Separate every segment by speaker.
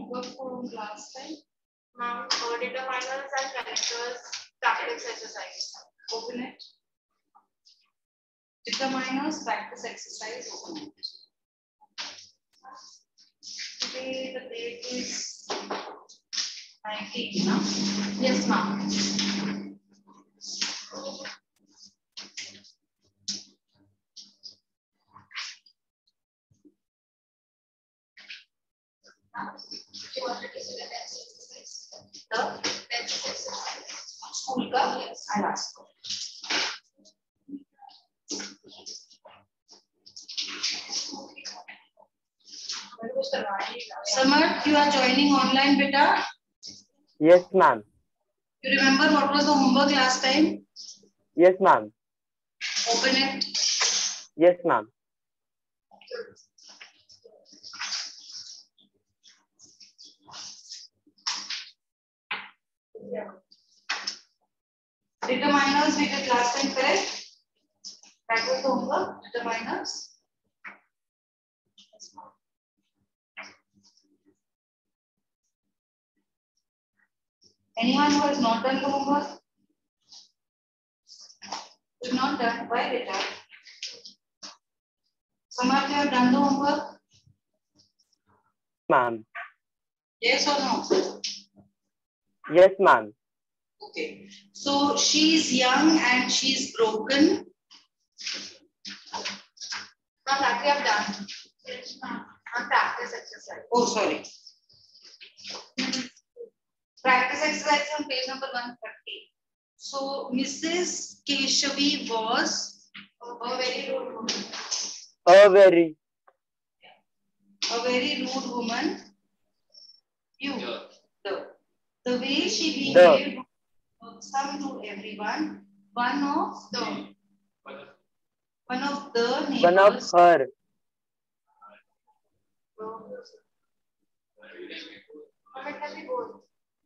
Speaker 1: homework from last time?
Speaker 2: Ma'am, determiners and connectors practice exercise.
Speaker 1: Open it. Determiners practice exercise. Open it. Today the date is 19, no?
Speaker 2: Yes, ma'am. You want to consider that exercise?
Speaker 1: The
Speaker 2: Exercise.
Speaker 1: school ka? Yes. I'll ask. Samar, you are joining online, beta?
Speaker 3: Yes, ma'am.
Speaker 1: You remember what was the homework last time?
Speaker 3: Yes, ma'am.
Speaker 1: Open it.
Speaker 3: Yes, ma'am.
Speaker 1: Determiners we did last time, correct? That was the homework. Determiners. Anyone who has not done the homework? You've not done. Why, beta? Samar, you have done the homework?
Speaker 3: Ma'am.
Speaker 1: Yes or no?
Speaker 3: Yes, ma'am.
Speaker 1: Okay. So she's young and she's broken.
Speaker 2: Ma'am, that we have done. Yes, ma'am. Practice exercise.
Speaker 1: Oh, sorry. Practice exercise on page number 130. So Mrs. Keshavi was
Speaker 2: A very rude woman.
Speaker 3: A very.
Speaker 1: a very rude woman. You. The way she behaved was some to everyone. One of the neighbors.
Speaker 3: One of her.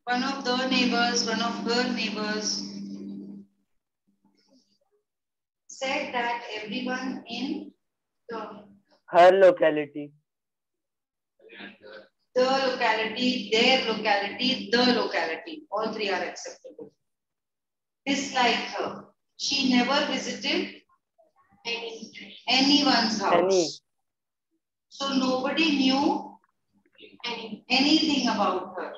Speaker 1: One of the neighbors, one of her neighbors said that everyone in
Speaker 3: Her locality.
Speaker 1: the locality, their locality, the locality, all three are acceptable. Disliked her. She never visited anyone's house.
Speaker 3: Any.
Speaker 1: So nobody knew anything about her.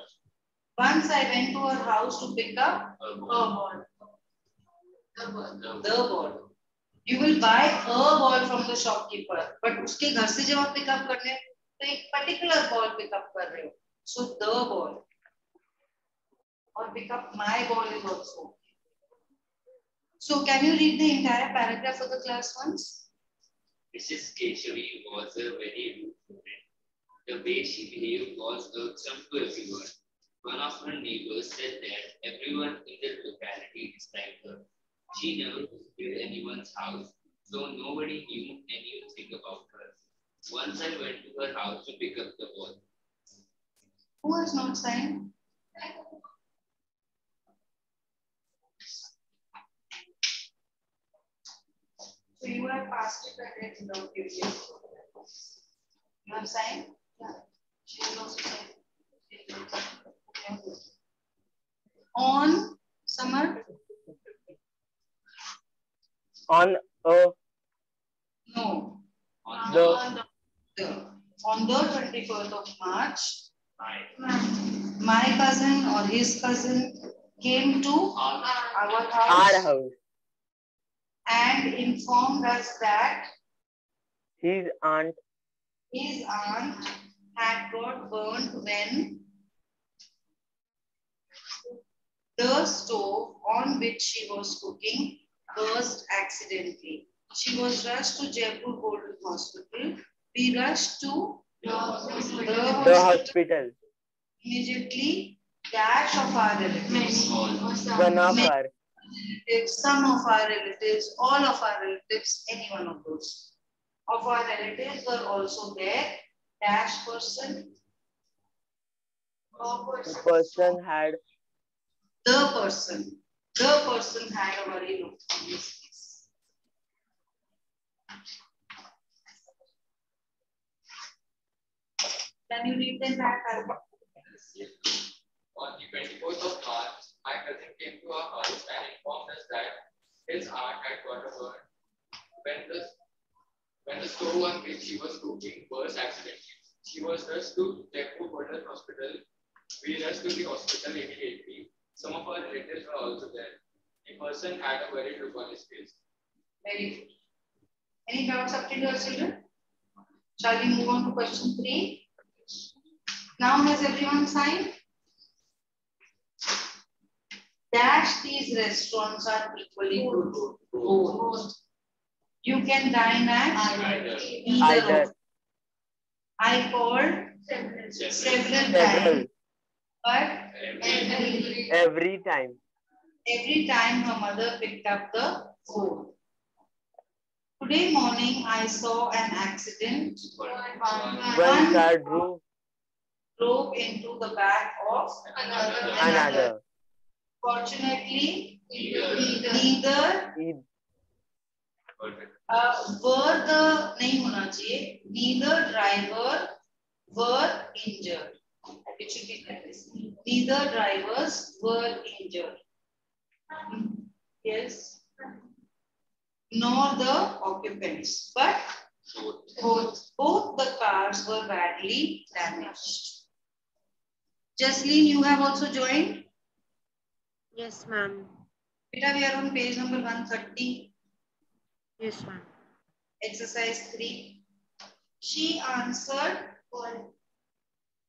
Speaker 1: Once I went to her house to pick up
Speaker 2: a ball.
Speaker 1: the ball. You will buy a ball from the shopkeeper, but उसके घर से जब आप pick up करने तो एक particular ball pick up कर रहे हो. So the ball or pick up my ball is also. So can you read the entire paragraph for the class once?
Speaker 4: Mrs. Keshavi was a very rude woman. The way she behaved was irksome to everyone. One of her neighbors said that everyone in the locality disliked her. She never visited anyone's house, so nobody knew anything about her. Once I went to her house to pick up the ball.
Speaker 1: Who has not signed? So you have passed it and it's not given. You have signed? Yeah. She has also signed. On summer?
Speaker 3: On a.
Speaker 1: No.
Speaker 4: On
Speaker 1: the 24th of March, my cousin or his cousin came to our house,
Speaker 3: Our house.
Speaker 1: And informed us that
Speaker 3: His aunt
Speaker 1: had got burnt when the stove on which she was cooking burst accidentally. She was rushed to Jaipur Golden Hospital. We rushed to the
Speaker 3: hospital.
Speaker 1: Immediately, dash of our relatives.
Speaker 3: One of our.
Speaker 1: Relatives, some of our relatives, all of our relatives, any one of those. Of our relatives were also there. Dash person.
Speaker 3: The person had.
Speaker 1: The person had a very look on his face. Can you read the entire paragraph?
Speaker 5: On the 24th of March, my cousin came to our house and informed us that his aunt had got a burn when the stove on which she was cooking burst accidentally. She was rushed to Jaipur Border Hospital. We rushed to the hospital immediately. Some of our relatives were also there. The person had a worried look on his face.
Speaker 1: Very good. Any doubts up to your children? Shall we move on to question 3? Now has everyone signed? Dash these restaurants are equally good. Both. You can dine at either. Of. I called several times, but
Speaker 3: Every time.
Speaker 1: every time her mother picked up the phone. Today morning I saw an accident.
Speaker 3: One car
Speaker 1: drove into the back of
Speaker 3: another.
Speaker 1: Fortunately, neither नहीं होना चाहिए. Neither driver were injured. It should be like this. Neither drivers were injured. Yes. Nor the occupants, but both the cars were badly damaged. Jasleen, you have also joined?
Speaker 6: Yes, ma'am.
Speaker 1: Beta, we are on page number 130.
Speaker 6: Yes, ma'am.
Speaker 1: Exercise 3. She answered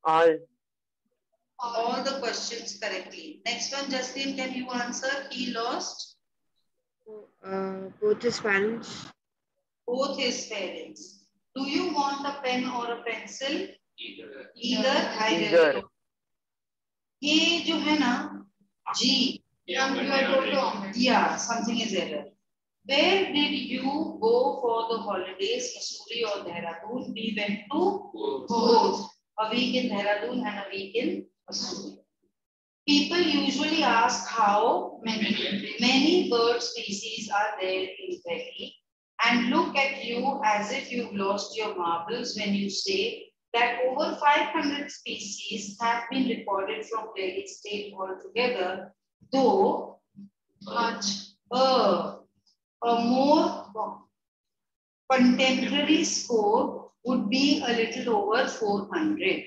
Speaker 1: all the questions correctly. Next one, Jasleen, can you answer? He lost
Speaker 6: Both his parents.
Speaker 1: both his parents. Do you want a pen or a pencil? Either. ये जो है ना G. Yeah, something is error. Where did you go for the holidays, Missouri or Dehradun? We went to both. A week in Dehradun and a week in Missouri. People usually ask how many bird species are there in Delhi and look at you as if you've lost your marbles when you say that over 500 species have been recorded from Delhi state altogether, though a more contemporary score would be a little over 400.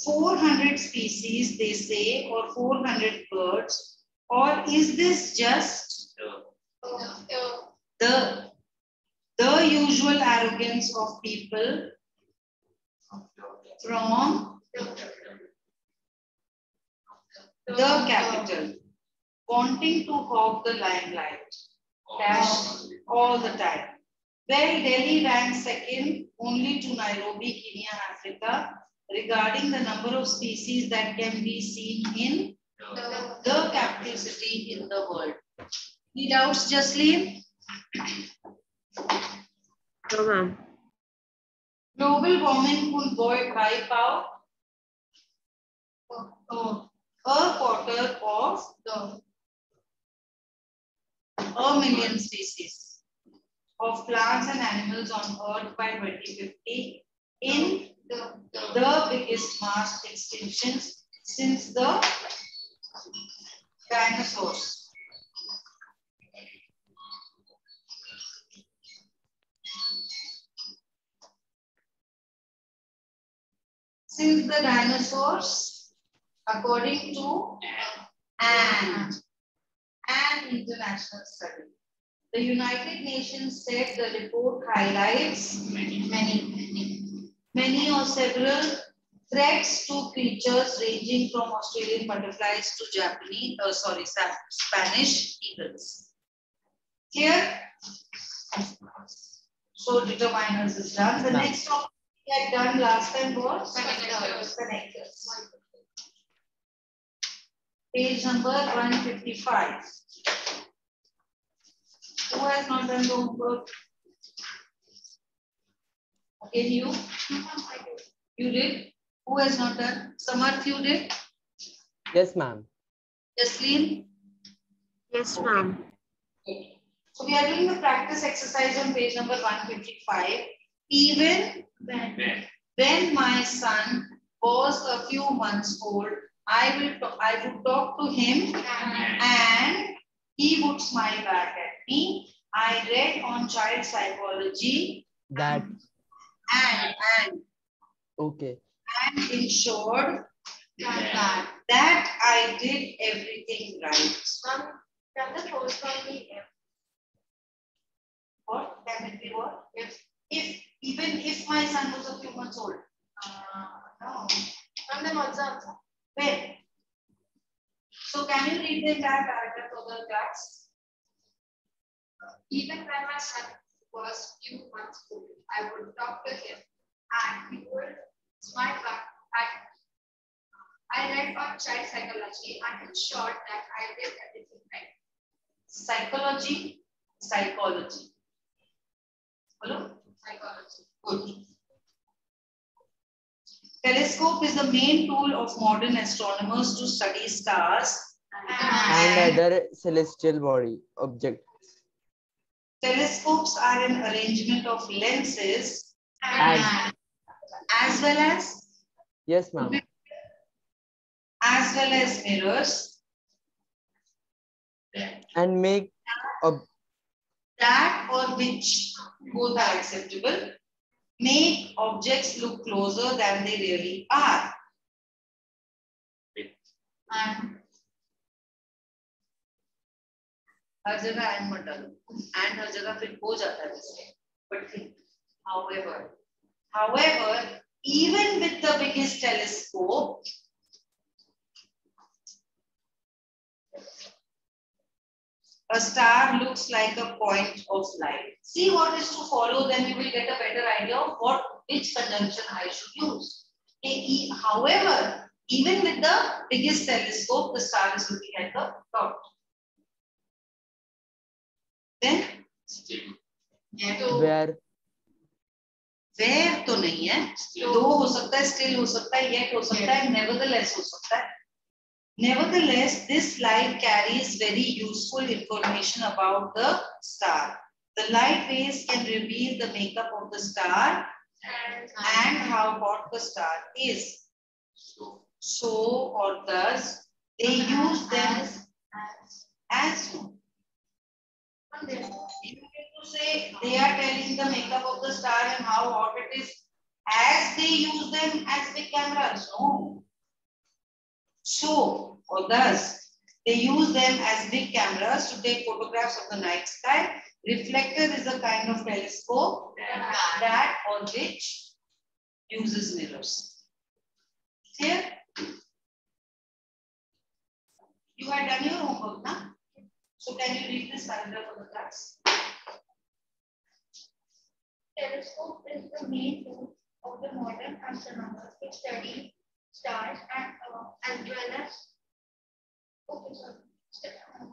Speaker 1: 400 species, they say, or 400 birds, or is this just the usual arrogance of people from the capital, wanting to hog the limelight all the time? Well, Delhi ranks second only to Nairobi, Kenya, Africa, regarding the number of species that can be seen in the capital city in the world. Any doubts, Jasleen?
Speaker 6: No, ma'am.
Speaker 1: Global warming could wipe out a quarter of a million species of plants and animals on Earth by 2050 in the biggest mass extinctions since the dinosaurs. Since the dinosaurs, according to an international study. The United Nations said the report highlights many or several threats to creatures ranging from Australian butterflies to Spanish eagles. Clear? So determiners is done. The next topic we had done last time was connectors. Page number 155. Who has not done the homework? Again, you? You did? Who has not done? Samarth, you did?
Speaker 3: Yes, ma'am.
Speaker 1: Jasleen?
Speaker 6: Yes, ma'am.
Speaker 1: Okay. So we are doing the practice exercise on page number 155. Even When my son was a few months old, I would talk to him and he would smile back at me. I read on child psychology
Speaker 3: That.
Speaker 1: and
Speaker 3: Okay.
Speaker 1: ensured that I did everything right.
Speaker 2: Can the first one be if?
Speaker 1: What can it be? What even if my son was a few months old? No.
Speaker 2: And then what's the answer?
Speaker 1: When? So can you read the entire paragraph for the class?
Speaker 2: Even when my son was few months old, I would talk to him and he would smile back at me. I read on child psychology and ensured that I did everything right.
Speaker 1: Psychology. Hello?
Speaker 2: Psychology.
Speaker 1: Good. Telescope is the main tool of modern astronomers to study stars
Speaker 3: And other celestial body object.
Speaker 1: Telescopes are an arrangement of lenses
Speaker 3: And
Speaker 1: as well as
Speaker 3: yes, ma'am.
Speaker 1: mirrors
Speaker 3: And make
Speaker 1: that or which both are acceptable, make objects look closer than they really are.
Speaker 2: And
Speaker 1: हर जगह and मत डालो and हर जगह फिर हो जाता है वैसे. But think, however, even with the biggest telescope, a star looks like a point of light. See what is to follow, then you will get a better idea of which conjunction I should use. However, even with the biggest telescope, the star is looking at the top. Then
Speaker 3: where
Speaker 1: तो नहीं है, दो हो सकता है, still हो सकता है, yet हो सकता है, nevertheless हो सकता है. Nevertheless, this light carries very useful information about the star. The light rays can reveal the makeup of the star and how hot the star is. So or thus, they use them as you need to say they are telling the makeup of the star and how hot it is as they use them as big cameras. No. So or thus, they use them as big cameras to take photographs of the night sky. Reflector is a kind of telescope that or which uses mirrors. Clear? You had done your homework, na? So can you read this paragraph for the class?
Speaker 2: telescope is the main tool of the modern astronomers to study stars and as well as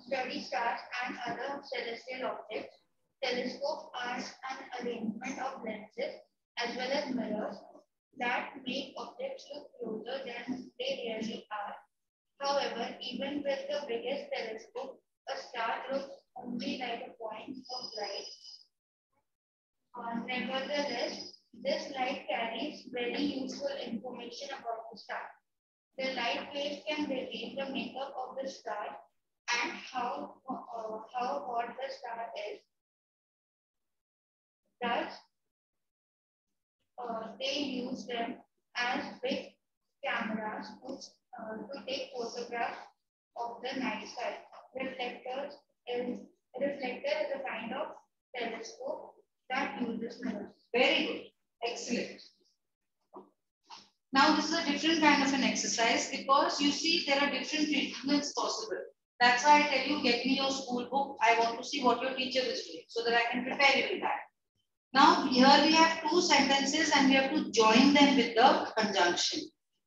Speaker 2: study stars and other celestial objects. Telescopes are an arrangement of lenses as well as mirrors that make objects look closer than they really are. However, even with the biggest telescope, a star looks only like a point of light. Nevertheless, this light carries very useful information about the star. The light waves can reveal the makeup of the star and how hot the star is. Thus, they use them as big cameras to take photographs of the night sky. Reflector is a kind of telescope that uses mirrors.
Speaker 1: Very good. Excellent. Now, this is a different kind of an exercise because you see there are different treatments possible. That's why I tell you, get me your school book. I want to see what your teacher is doing so that I can prepare you with that. Now, here we have two sentences and we have to join them with the conjunction.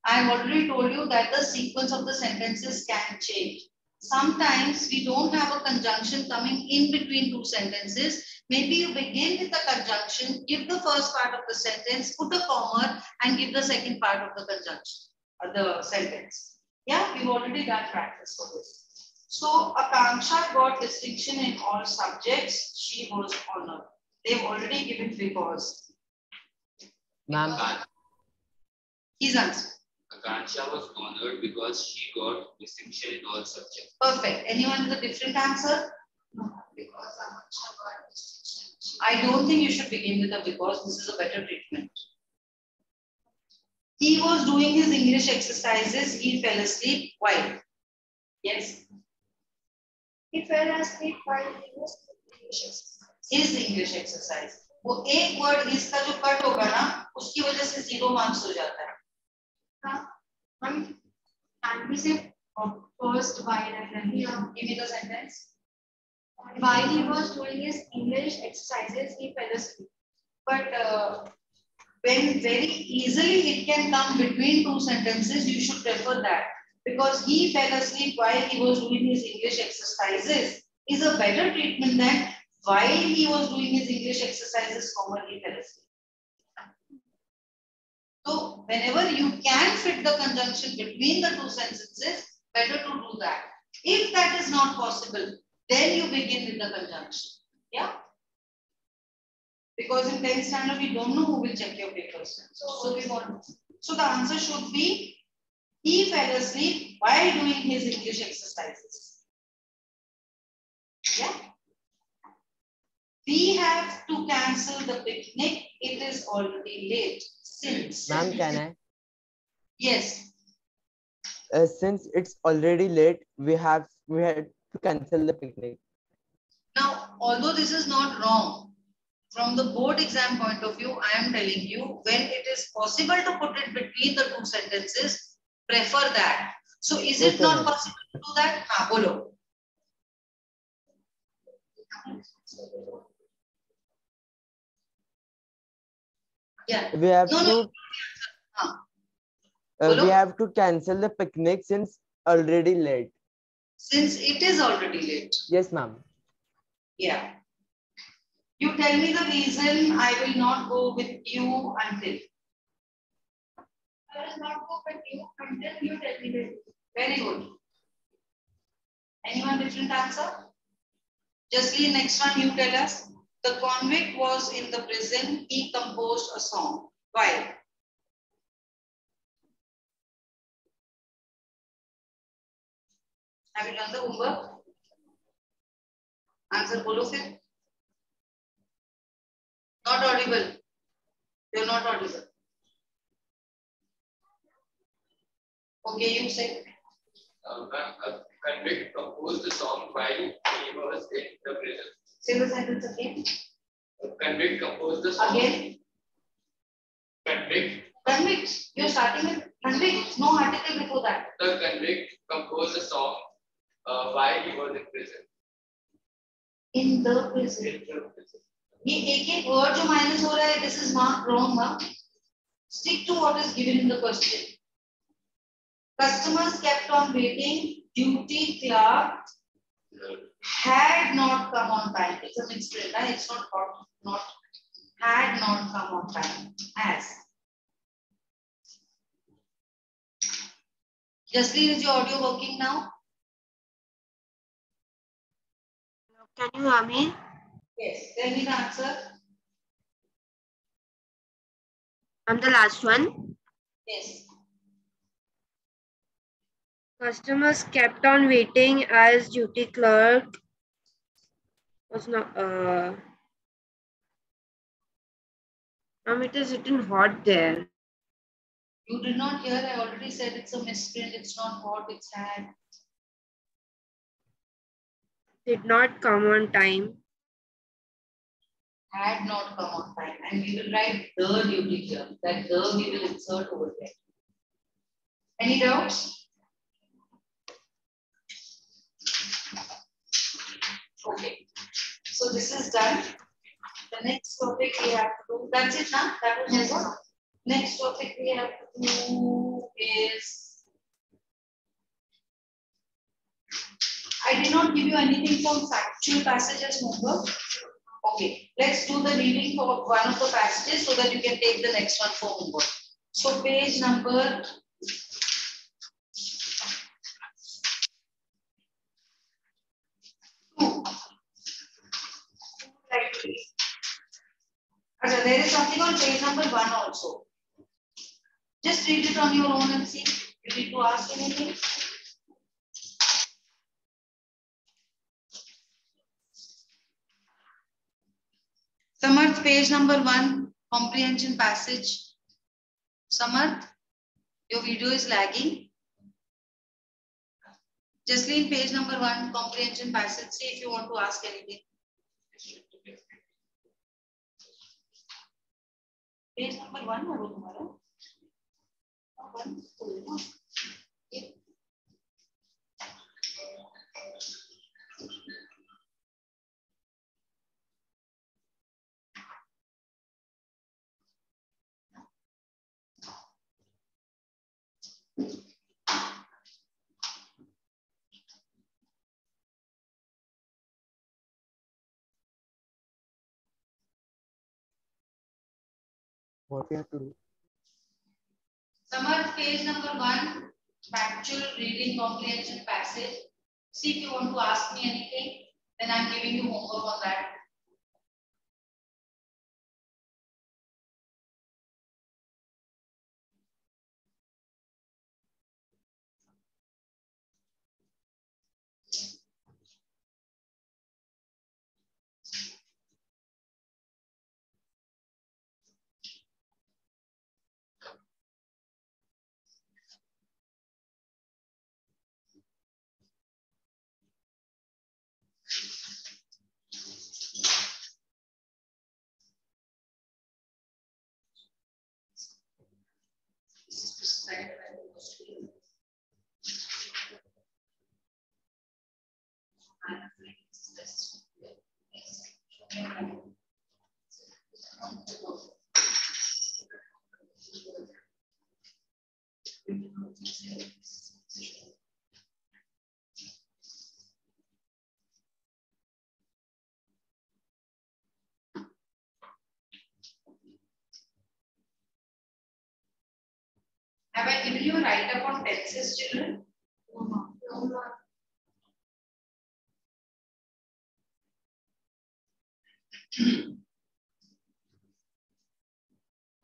Speaker 1: I have already told you that the sequence of the sentences can change. Sometimes we don't have a conjunction coming in between two sentences. Maybe you begin with the conjunction, give the first part of the sentence, put a comma and give the second part of the conjunction or the sentence. Yeah, we've already done practice for this. So Akanksha got distinction in all subjects. She was honored. They've already given because.
Speaker 3: Ma'am,
Speaker 1: His answer.
Speaker 4: Akansha was honored because she got distinction in all subjects.
Speaker 1: Perfect. Anyone with a different answer?
Speaker 2: No, because Akansha got distinction.
Speaker 1: I don't think you should begin with a because. This is a better treatment. He was doing his English exercises. He fell asleep. Why? Yes.
Speaker 2: He fell asleep while he was English exercise.
Speaker 1: His English exercise. वो एक word इसका जो cut होगा ना उसकी वजह से 0 marks हो जाता है.
Speaker 2: हाँ, हम and we say first while and then
Speaker 1: Give me the sentence.
Speaker 2: while he was doing his English exercises, he fell asleep.
Speaker 1: But when very easily it can come between two sentences, you should prefer that. Because he fell asleep while he was doing his English exercises is a better treatment than while he was doing his English exercises, he fell asleep. So whenever you can fit the conjunction between the two sentences, better to do that. If that is not possible, then you begin with the conjunction. Yeah? Because in 10th standard, we don't know who will check your papers. So we want. So the answer should be, he fell asleep while doing his English exercises. Yeah. We have to cancel the picnic. It is already late. Since.
Speaker 3: Ma'am, can I?
Speaker 1: Yes.
Speaker 3: Since it's already late, we had to cancel the picnic.
Speaker 1: Now, although this is not wrong, from the board exam point of view, I am telling you, when it is possible to put it between the two sentences, prefer that. So, is it not possible to do that? हाँ, बोलो. Yeah.
Speaker 3: We have to. We have to cancel the picnic since already late.
Speaker 1: Since it is already late.
Speaker 3: Yes, ma'am.
Speaker 1: Yeah. You tell me the reason. I will not go with you until.
Speaker 2: I will not go with you until you tell me the reason.
Speaker 1: Very good. Anyone different answer? Justly, next one you tell us. The convict was in the prison. He composed a song. Why? Have you done the homework? Answer bolo fir. Not audible. You're not audible. Okay, you say.
Speaker 5: A convict composed the song while he was in the prison.
Speaker 1: Say the sentence again.
Speaker 5: A convict composed the song.
Speaker 1: Again. Convict. You're starting with convict. No article before that.
Speaker 5: The convict composed the song while he was in prison.
Speaker 1: In the prison. ये एक word जो minus हो रहा है, this is marked wrong, huh? Stick to what is given in the question. Customers kept on waiting. Duty clerk had not come on time. It's a mixed print, right? It's not hot, not had not come on time. As. Jasleen, is your audio working now?
Speaker 6: Can you hear me?
Speaker 1: Yes. Tell me the answer.
Speaker 6: I'm the last one.
Speaker 1: Yes.
Speaker 6: Customers kept on waiting as duty clerk was not. It is written hot there.
Speaker 1: You did not hear. I already said it's a misprint. It's not hot. It's had.
Speaker 6: Did not come on time.
Speaker 1: Had not come on time. And we will write the duty clerk. That the we will insert over there. Any doubts? Okay. So this is done. The next topic we have to do. That's it now. That was over. Next topic we have to do is. I did not give you anything from factual passages homework. Okay, let's do the reading for one of the passages so that you can take the next one for homework. So page number 2. There is something on page number 1 also. Just read it on your own and see. You need to ask anything. Samarth, page number 1, comprehension passage. Samarth, your video is lagging. Jasleen, page number 1, comprehension passage. See if you want to ask anything. Page number 1 or tomorrow? 1.
Speaker 3: What we have to do?
Speaker 1: Samarth, page number 1, factual reading comprehension passage. See if you want to ask me anything, then I'm giving you homework on that. Have I given you a write-up on tenses, children? No.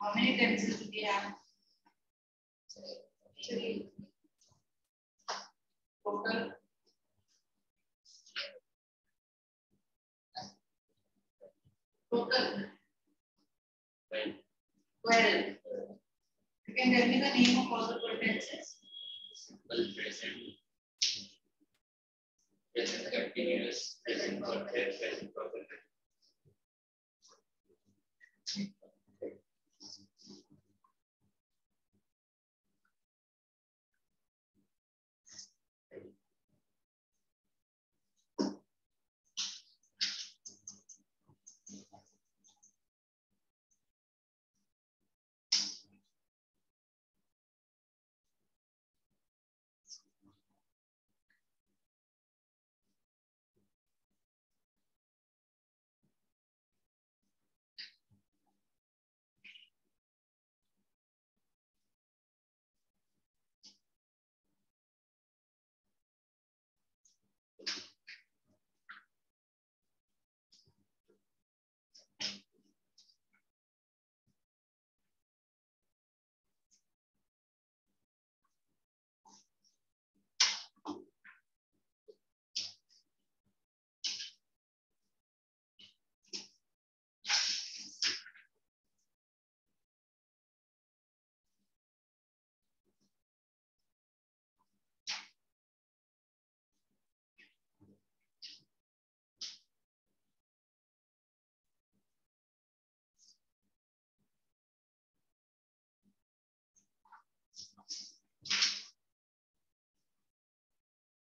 Speaker 1: How many tenses do we have? 3. Total. 12. You can tell me the name of all the 12 tenses?
Speaker 4: Simple present. Present continuous. Present perfect. Present perfect.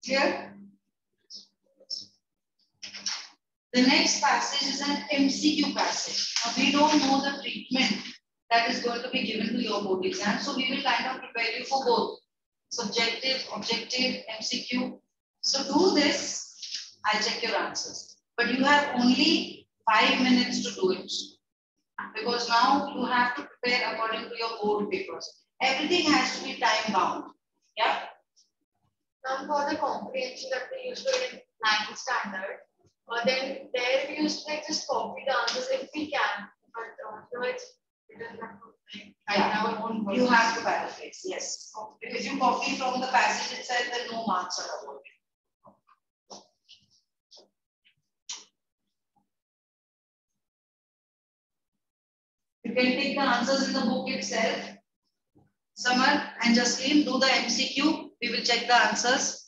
Speaker 1: Clear? The next passage is an MCQ passage. Now, we don't know the treatment that is going to be given to your board exam. So we will kind of prepare you for both subjective, objective, MCQ. So do this, I'll check your answers. But you have only 5 minutes to do it. Because now you have to prepare according to your board papers. Everything has to be time bound. Yeah?
Speaker 2: Now for the comprehension that we used to in 9th standard, then there we used to like just copy the answers if we can, but it's it doesn't have to like,
Speaker 1: Yeah.
Speaker 2: our own
Speaker 1: You
Speaker 2: version.
Speaker 1: have to validate. copy from the passage itself, then no marks are awarded. You can take the answers in the book itself. Samar and Jasleen, do the MCQ. We will check the answers.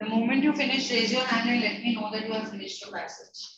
Speaker 1: The moment you finish, raise your hand and let me know that you have finished your passage.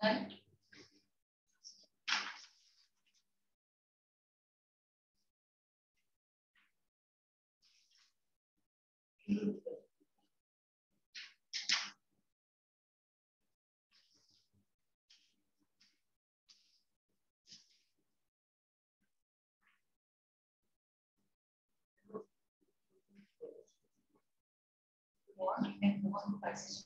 Speaker 1: Done. And move on to passage.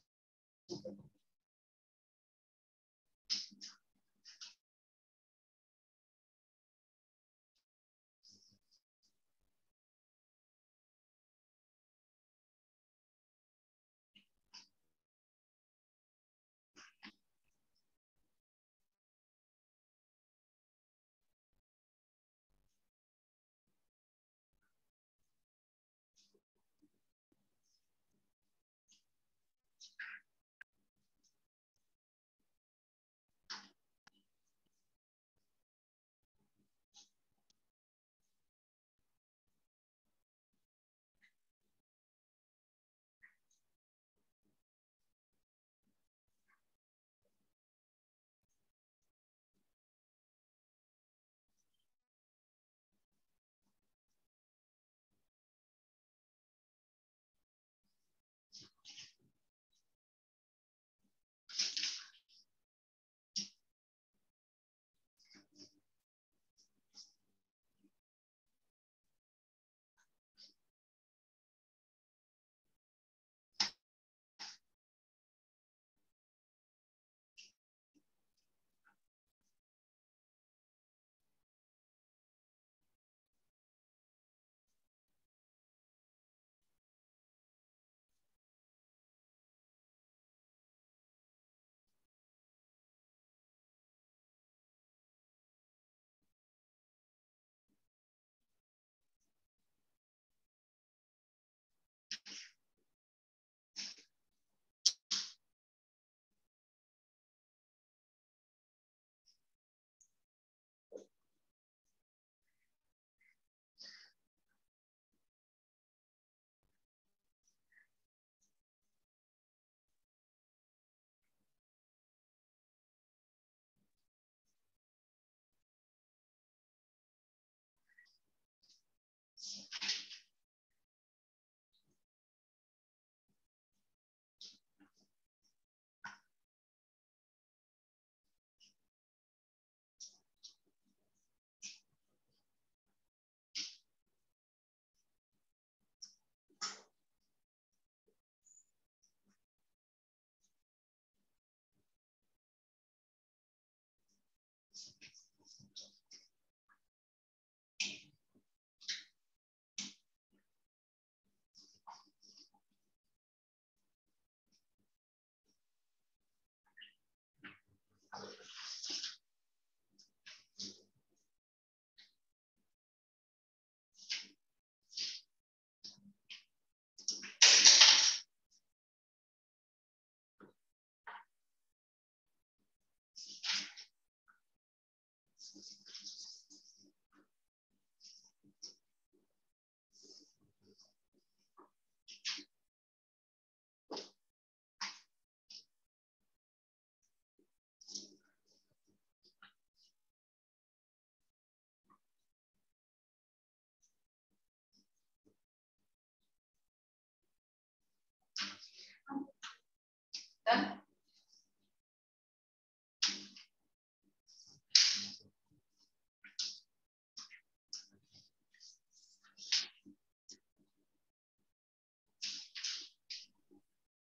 Speaker 1: Done.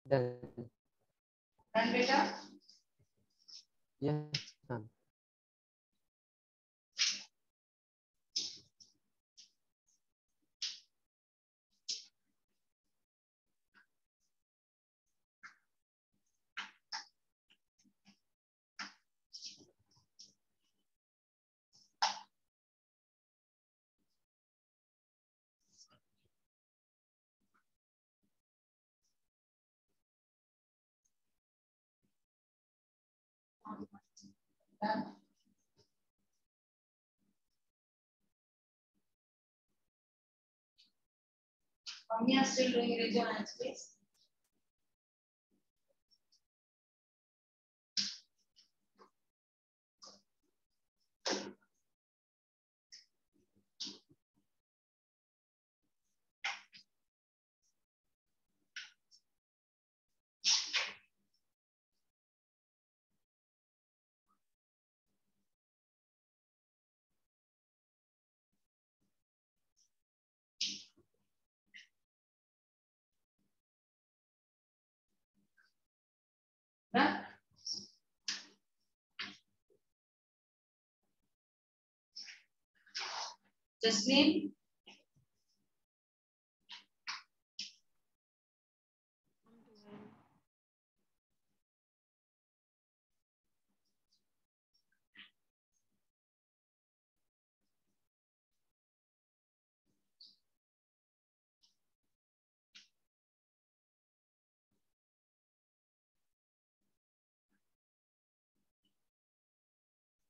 Speaker 3: Done.
Speaker 1: Done, beta.
Speaker 3: Yes, ma'am.
Speaker 1: Done. How many are still doing raise your hands, please? Jasleen?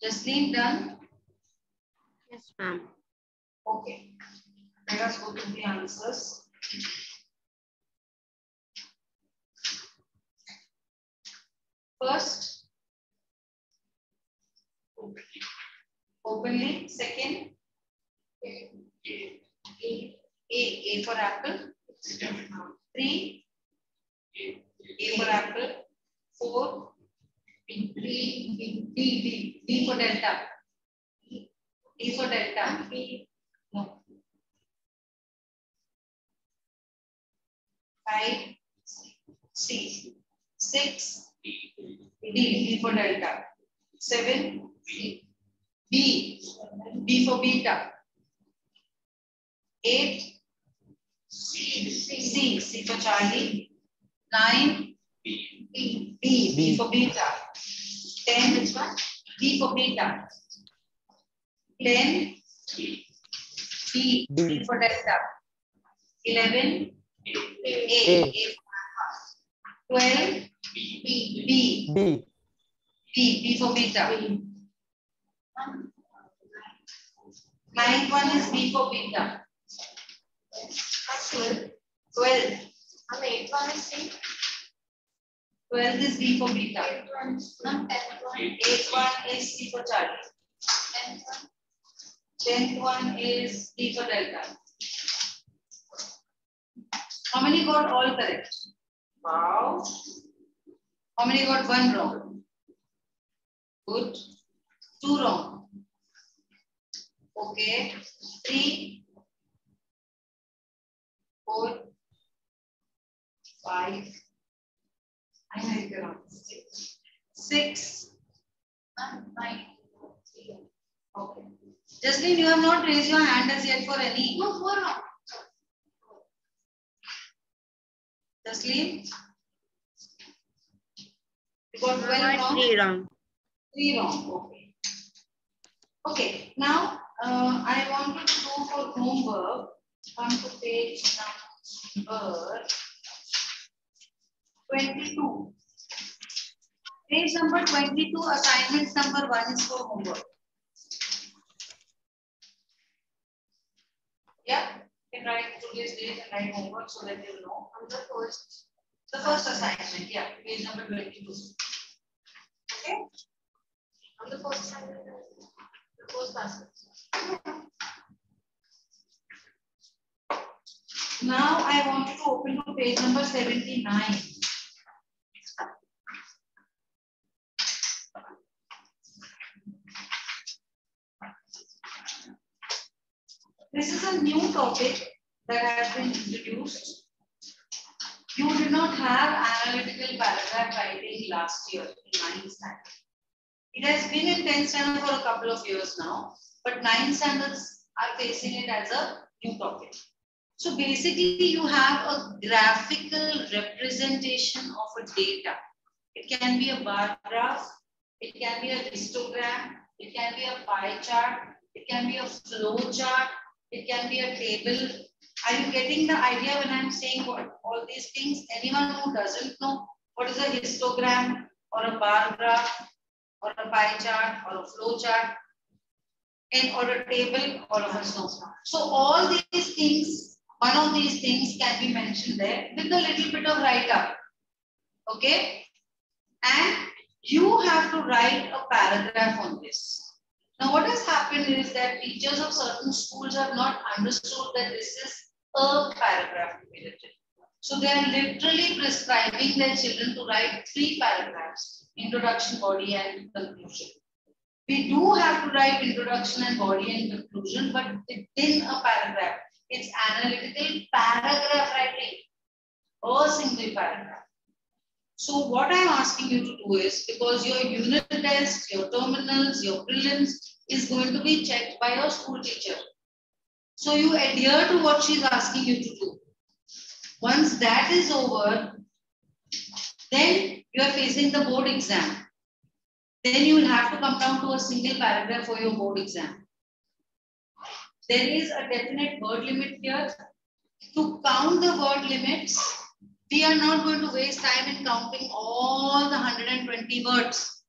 Speaker 1: Jasleen, done?
Speaker 6: Yes, ma'am.
Speaker 1: Okay. Let us go to the answers. First, openly. Second, A for apple. 3, A for apple. 4, D for delta. D for delta. No. 5, C. 6, D for delta. 7, B for beta. 8, C for Charlie. 9, B for beta. 10, which one? B for beta. 10, B for delta. 11, A for alpha. 12, B for beta. 9th one is B for beta. 12. 12 is B for beta. 8th one is C for Charlie. 10th one is D for delta. How many got all correct? Wow. How many got one wrong? Good. 2 wrong. Okay. 3, 4, 5. I make it wrong. 6, 9. Okay. Jasleen, you have not raised your hand as yet for any. No, 4 wrong. Jasleen? You got 12 wrong?
Speaker 6: 3 wrong.
Speaker 1: 3 wrong. Okay. Okay. Now, I wanted to do for homework. Come to page number 22. Page number 22, assignment number 1 is for homework. Yeah, you can write today's date and write homework so that you know. On the first assignment, yeah, page number 22. Okay? On the first assignment, the first passage. Now I want you to open to page number 79. This is a new topic that has been introduced. You did not have analytical paragraph writing last year in 9th standard. It has been in 10th standard for a couple of years now, but 9th standards are facing it as a new topic. So basically you have a graphical representation of a data. It can be a bar graph, it can be a histogram, it can be a pie chart, it can be a flow chart, it can be a table. Are you getting the idea when I'm saying what all these things? Anyone who doesn't know what is a histogram or a bar graph or a pie chart or a flow chart and or a table or a snow. So all these things, one of these things can be mentioned there with a little bit of write-up. Okay? And you have to write a paragraph on this. Now what has happened is that teachers of certain schools have not understood that this is a paragraph to be written. So they are literally prescribing their children to write 3 paragraphs: introduction, body and conclusion. We do have to write introduction and body and conclusion, but within a paragraph. It's analytical paragraph writing, a single paragraph. So what I'm asking you to do is, because your unit test, your terminals, your prelims is going to be checked by your school teacher. So you adhere to what she's asking you to do. Once that is over, then you are facing the board exam. Then you will have to come down to a single paragraph for your board exam. There is a definite word limit here. To count the word limits, we are not going to waste time in counting all the 120 words.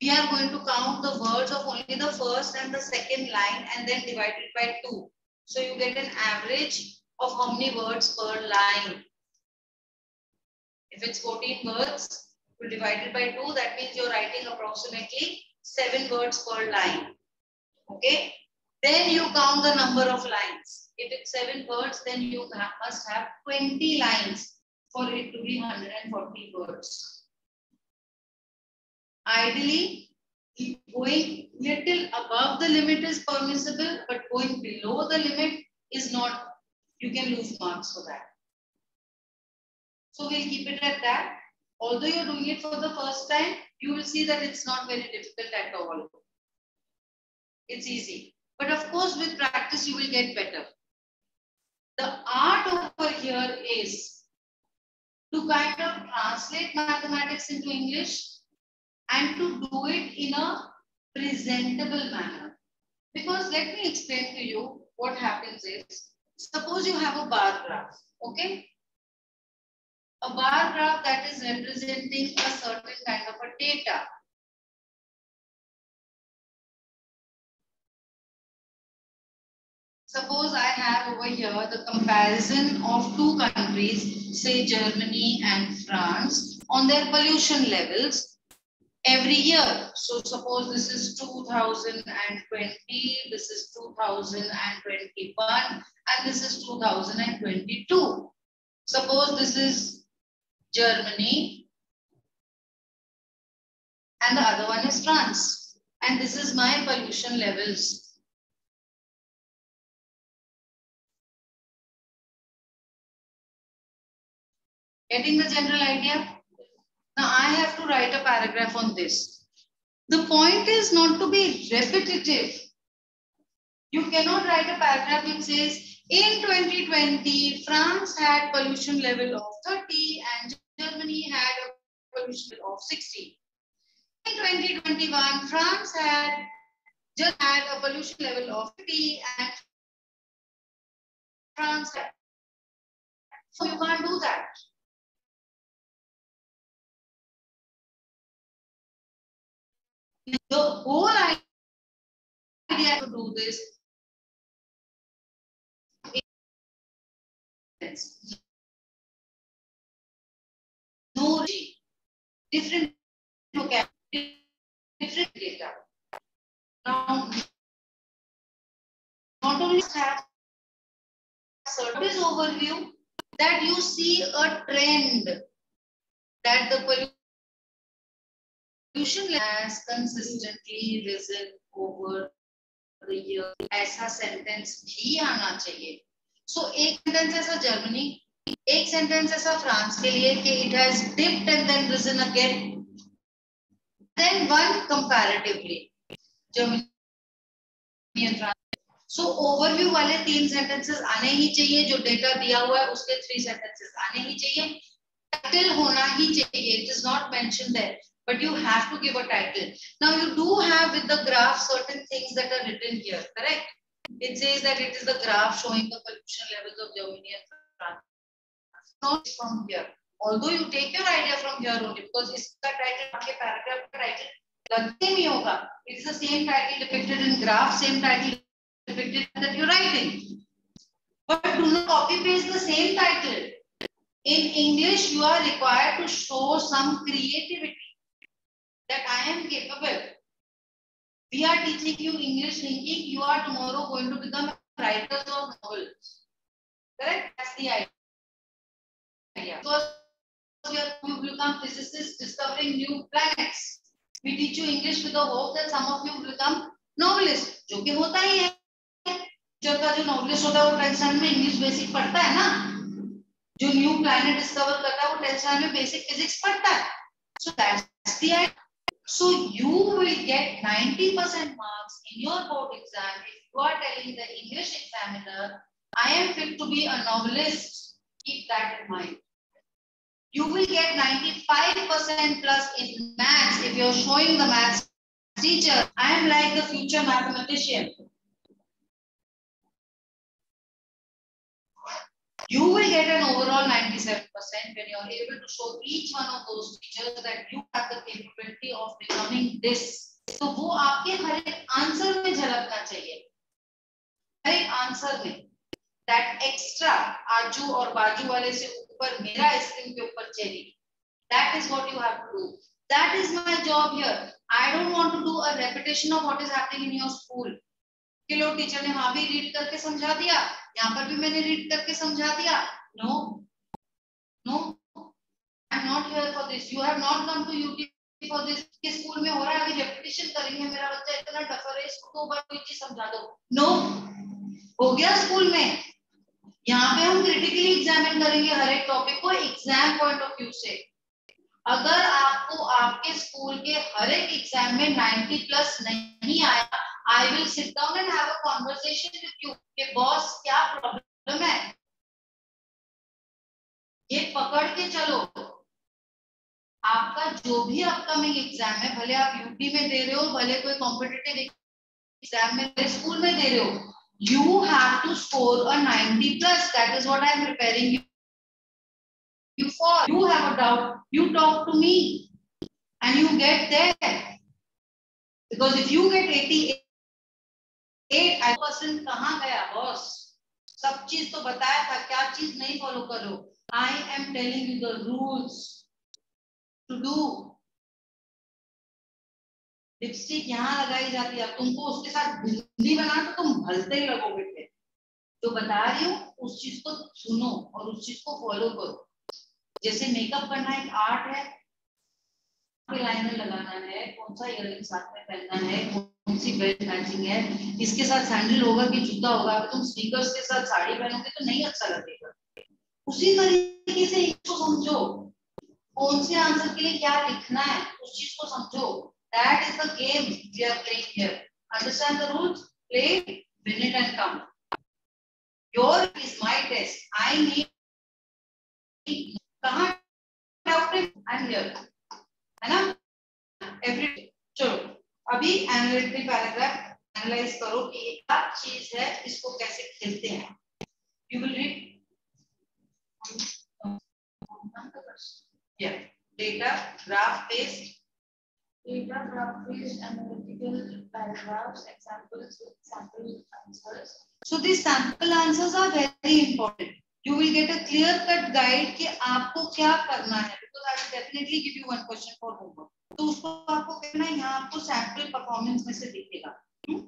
Speaker 1: We are going to count the words of only the first and the second line and then divide it by 2. So you get an average of how many words per line. If it's 14 words, you divide it by 2, that means you're writing approximately 7 words per line. Okay? Then you count the number of lines. If it's 7 words, then you must have 20 lines for it to be 140 words. Ideally, going little above the limit is permissible, but going below the limit is not. You can lose marks for that. So we'll keep it at that. Although you're doing it for the first time, you will see that it's not very difficult at all. It's easy. But of course, with practice, you will get better. The art over here is to kind of translate mathematics into English and to do it in a presentable manner. Because let me explain to you what happens is, suppose you have a bar graph, okay? A bar graph that is representing a certain kind of a data. Suppose I have over here the comparison of 2 countries, say Germany and France, on their pollution levels every year. So suppose this is 2020, this is 2021, and this is 2022. Suppose this is Germany and the other one is France. And this is my pollution levels. Getting the general idea? Now I have to write a paragraph on this. The point is not to be repetitive. You cannot write a paragraph which says, in 2020, France had pollution level of 30 and Germany had a pollution level of 60. In 2021, France just had a pollution level of 50 and France had. So you can't do that. The whole idea to do this is no different vocabulary, different data. Now, not only have surface overview that you see a trend that the pollution has consistently risen over the year. ऐसा sentence भी आना चाहिए. So एक sentence ऐसा Germany, एक sentence ऐसा France के लिए कि it has dipped and then risen again. Then one comparatively Germany and France. So overview वाले 3 sentences आने ही चाहिए. जो data दिया हुआ है उसके 3 sentences आने ही चाहिए. Title होना ही चाहिए. It is not mentioned there. But you have to give a title. Now you do have with the graph certain things that are written here, correct? It says that it is the graph showing the pollution levels of Germany and France. Not from here. Although you take your idea from here only, because इसका title आपके paragraph का title लगते ही होगा. It is the same title depicted in graph, same title depicted that you're writing. But do not copy paste the same title. In English, you are required to show some creativity. That I am capable. We are teaching you English thinking you are tomorrow going to become writers of novels. Correct? That's the idea. Because you become physicists discovering new planets. We teach you English with the hope that some of you will become novelists. जो कि होता ही है. जब का जो novelist होता है वो 10th standard में English basic पढ़ता है ना. जो new planet discover करता है वो 10th standard में basic physics पढ़ता है. So that's the idea. So you will get 90% marks in your board exam if You are telling the English examiner, I am fit to be a novelist. Keep that in mind. You will get 95% plus in maths if you're showing the maths teacher, I am like the future mathematician. You will get an overall 97% when you are able to show each one of those teachers that you have the capability of becoming this. तो वो आपके हर एक answer में झलकना चाहिए, हर एक answer में. That extra आजू और बाजू वाले से ऊपर मेरा आइसक्रीम के ऊपर cherry. That is what you have to do. That is my job here. I don't want to do a repetition of what is happening in your school. कि लोग टीचर ने वहां भी रीड करके समझा दिया, यहाँ पर भी मैंने रीड करके समझा दिया. No, no, I'm not here for this. You have not come to UT for this. कि स्कूल में हो रहा है अभी रेपिटेशन करेंगे, मेरा बच्चा इतना टफर है, इसको 2 बार कोई चीज समझा दो. No, हो गया स्कूल में. यहाँ पे हम क्रिटिकली एग्जामिन करेंगे हर एक टॉपिक को एग्जाम पॉइंट ऑफ व्यू से. अगर आपको आपके स्कूल के हर एक एग्जाम में 90 प्लस नहीं आया, I will sit down and have a conversation with you कि बॉस क्या प्रॉब्लम है, ये पकड़ के चलो. आपका जो भी अपकमिंग एग्जाम है, भले आप यूपी में दे रहे हो, भले कोई कॉम्पिटिटिव एग्जाम में स्कूल में दे रहे हो, you have to score a 90 plus. That is what I am preparing you for. You have a doubt, you talk to me and you get there. Because if you get 88% कहाँ गया boss? सब चीज तो बताया था, क्या चीज नहीं फॉलो कर रहे हो? I am telling you the rules to do. Lipstick यहाँ लगाई जाती है, तुमको उसके साथ बिंदी बना तो तुम भलते ही लगोगे. थे जो बता रही हूँ उस चीज को सुनो और उस चीज को फॉलो करो. जैसे मेकअप करना एक आर्ट है, लाइनर लगाना है, कौन सा इयररिंग साथ में पहनना है, कौन सी बेल्ट मैचिंग है, इसके साथ सैंडल होगा कि जूता होगा. अगर तुम स्नीकर्स के साथ साड़ी पहनोगे तो नहीं अच्छा लगेगा. उसी तरीके से इसको समझो, कौन से आंसर के लिए क्या लिखना है, उस चीज को समझो. That is the game we are playing here. Understand the rules, play, win it and come. Your is my test. I need कहाँ डाउट है, I'm here, है ना? एवरी. चलो अभी एनालिटिकल पैराग्राफ एनालाइज करो कि ये क्या चीज है, इसको कैसे खेलते हैं. You will read data graph based
Speaker 2: analytical paragraphs, examples with sample answers.
Speaker 1: So these sample answers are very important. You will get a clear cut guide कि आपको क्या करना है, because I will definitely give you one question for homework. तो उसको आपको करना है, यहाँ आपको sample performance में से दिखेगा.
Speaker 2: You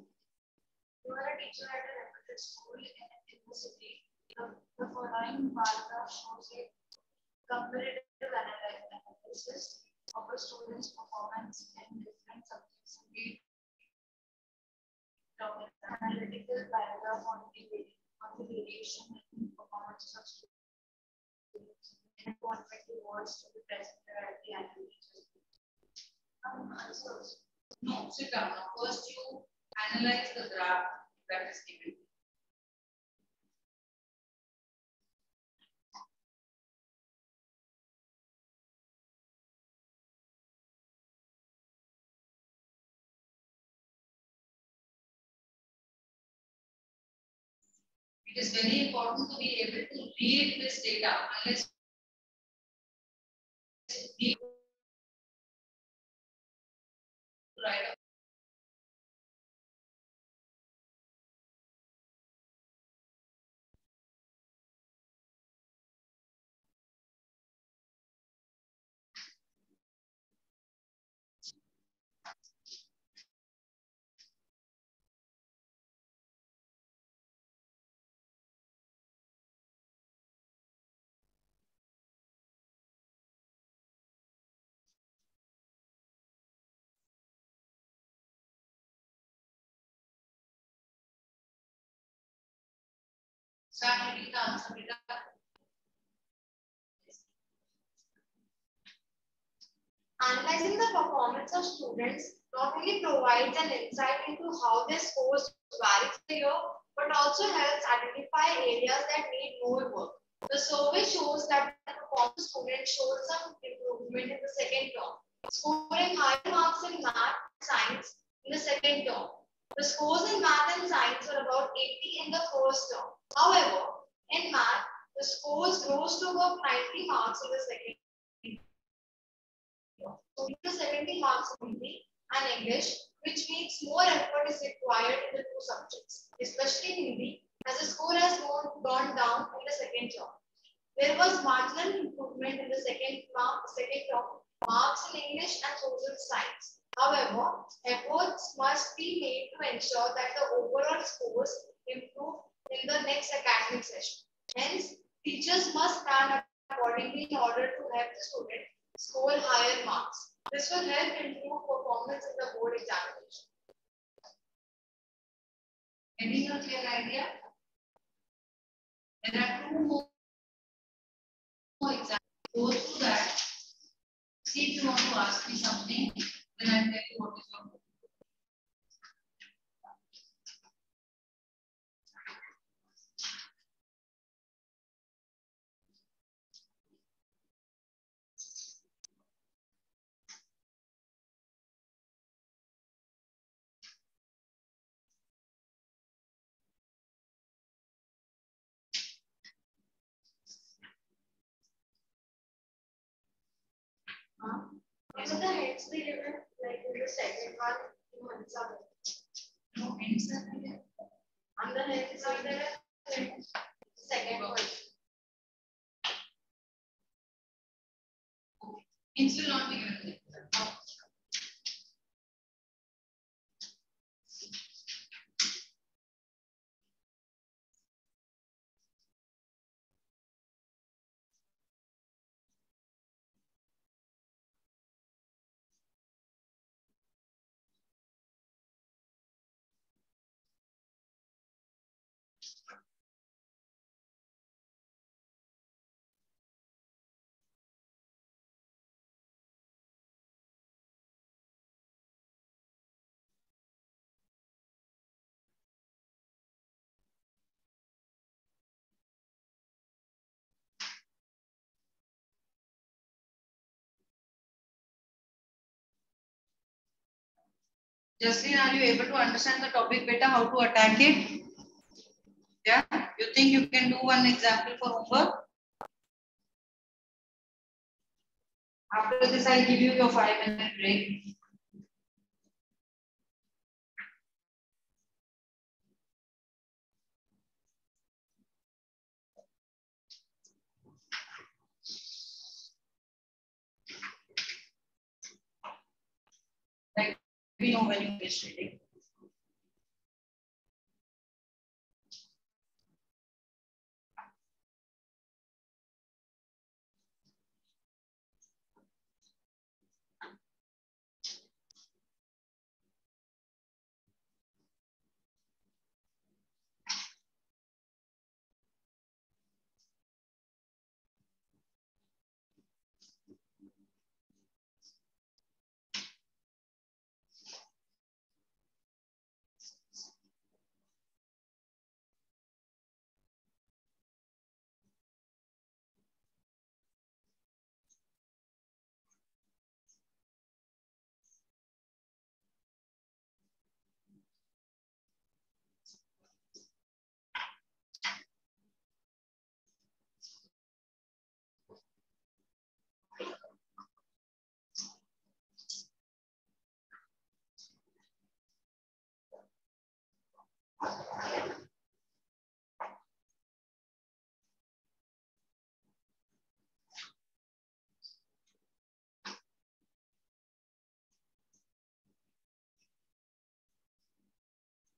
Speaker 2: are a teacher at a reputed school in the city. The following paragraph shows a comparative analysis of a student's performance in different subjects. Analytical paragraph on the variation in performance of students and 120 words to be presented at the annual teachers. Answers.
Speaker 1: No, sit down. Now first you analyze the graph that is given. It is very important to be able to read this data unless we write. Start reading the answer data.
Speaker 6: Analyzing the performance of students
Speaker 2: not only provides an insight into how their scores vary through the year, but also helps identify areas that need more work. The survey shows that the performance students showed some improvement in the second term, scoring higher marks in math and science in the second term. The scores in math and science were about 80 in the first term. However, in math, the scores rose to about 90 marks in the second term. So, 70 marks in Hindi and English, which means more effort is required in the two subjects, especially Hindi, as the score has gone down in the second term. There was marginal improvement in the second term, marks in English and social science. However, efforts must be made to ensure that the overall scores improve in the next academic session. Hence, teachers must plan accordingly in order to help the student score higher marks. This will help improve performance in the board examination.
Speaker 1: Any clear idea? There are two more examples. Go through that. See if you want to ask me something, then I'll tell you what is your homework.
Speaker 2: So the heads be given like in the second one,
Speaker 1: No hints are there.
Speaker 2: and the heads are there in second one.
Speaker 1: Hints will not be given there. Jasleen, are you able to understand the topic better, how to attack it? Yeah? You think you can do one example for homework? After this, I'll give you your 5-minute break. Like, we know when you finish reading.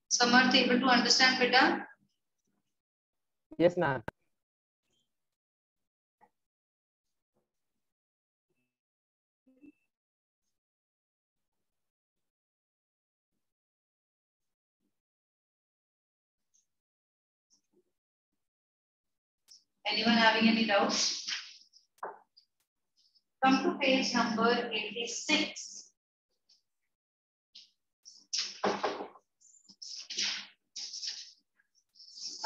Speaker 1: Samarth, able to understand better?
Speaker 3: Yes, ma'am.
Speaker 1: Anyone having any doubts? Come to page number 86.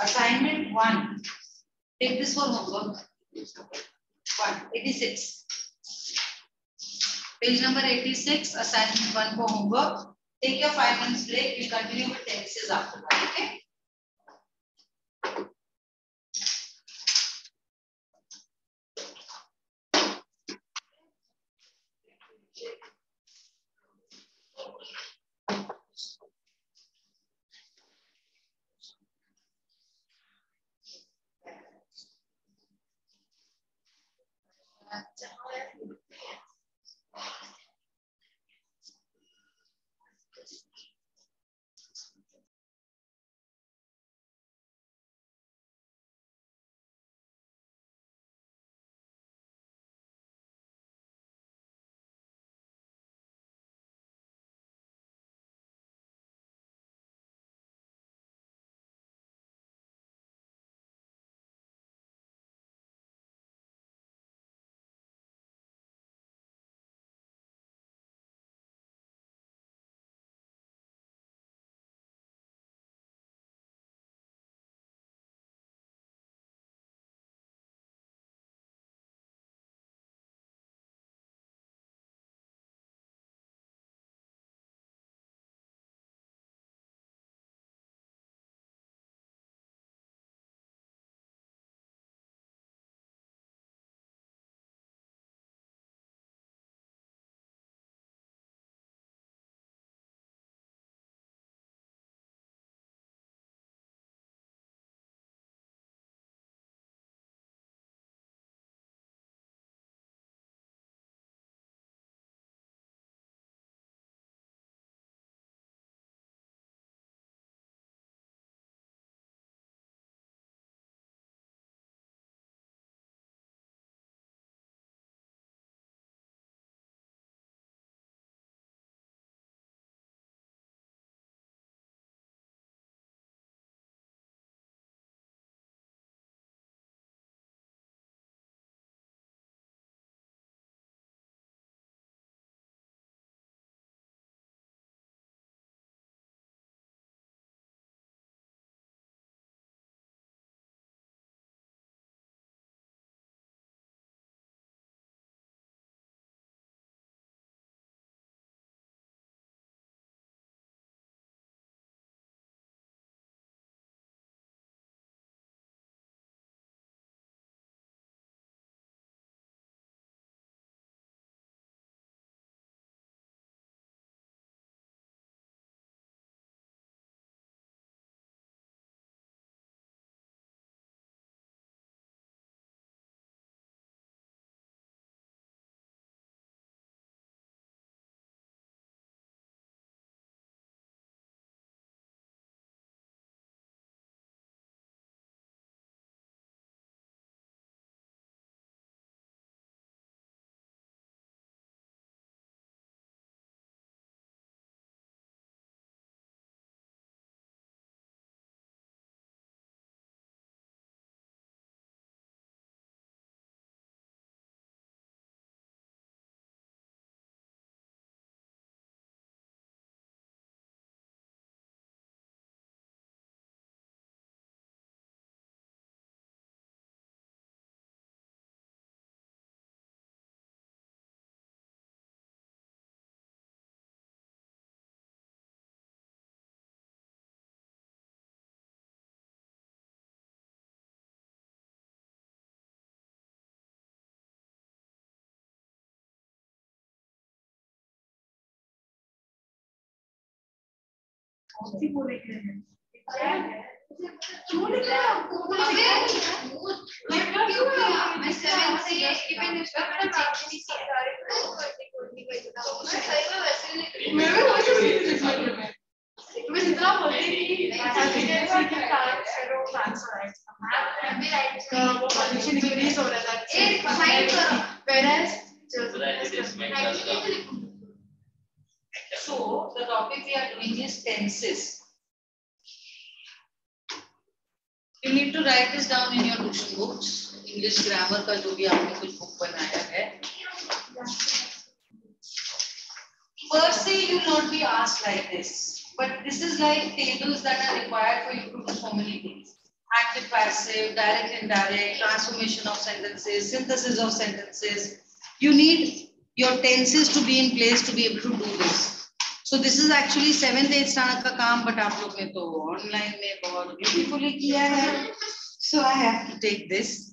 Speaker 1: Assignment 1. Take this for homework. 186. Page number 86, assignment 1 for homework. Take your 5 minutes break. We'll continue with tenses after that. Okay? So the topic we are doing is tenses. You need to write this down in your tuition books. English grammar का जो भी आपने कुछ book बनाया है. Per se, you will not be asked like this, but this is like tables that are required for you to do so many things. active, passive, direct, indirect, transformation of sentences, synthesis of sentences. You need your tenses to be in place to be able to do this. So this is actually 7th 8th standard का काम, but आप लोग ने तो online में बहुत beautifully किया है. So I have to take this.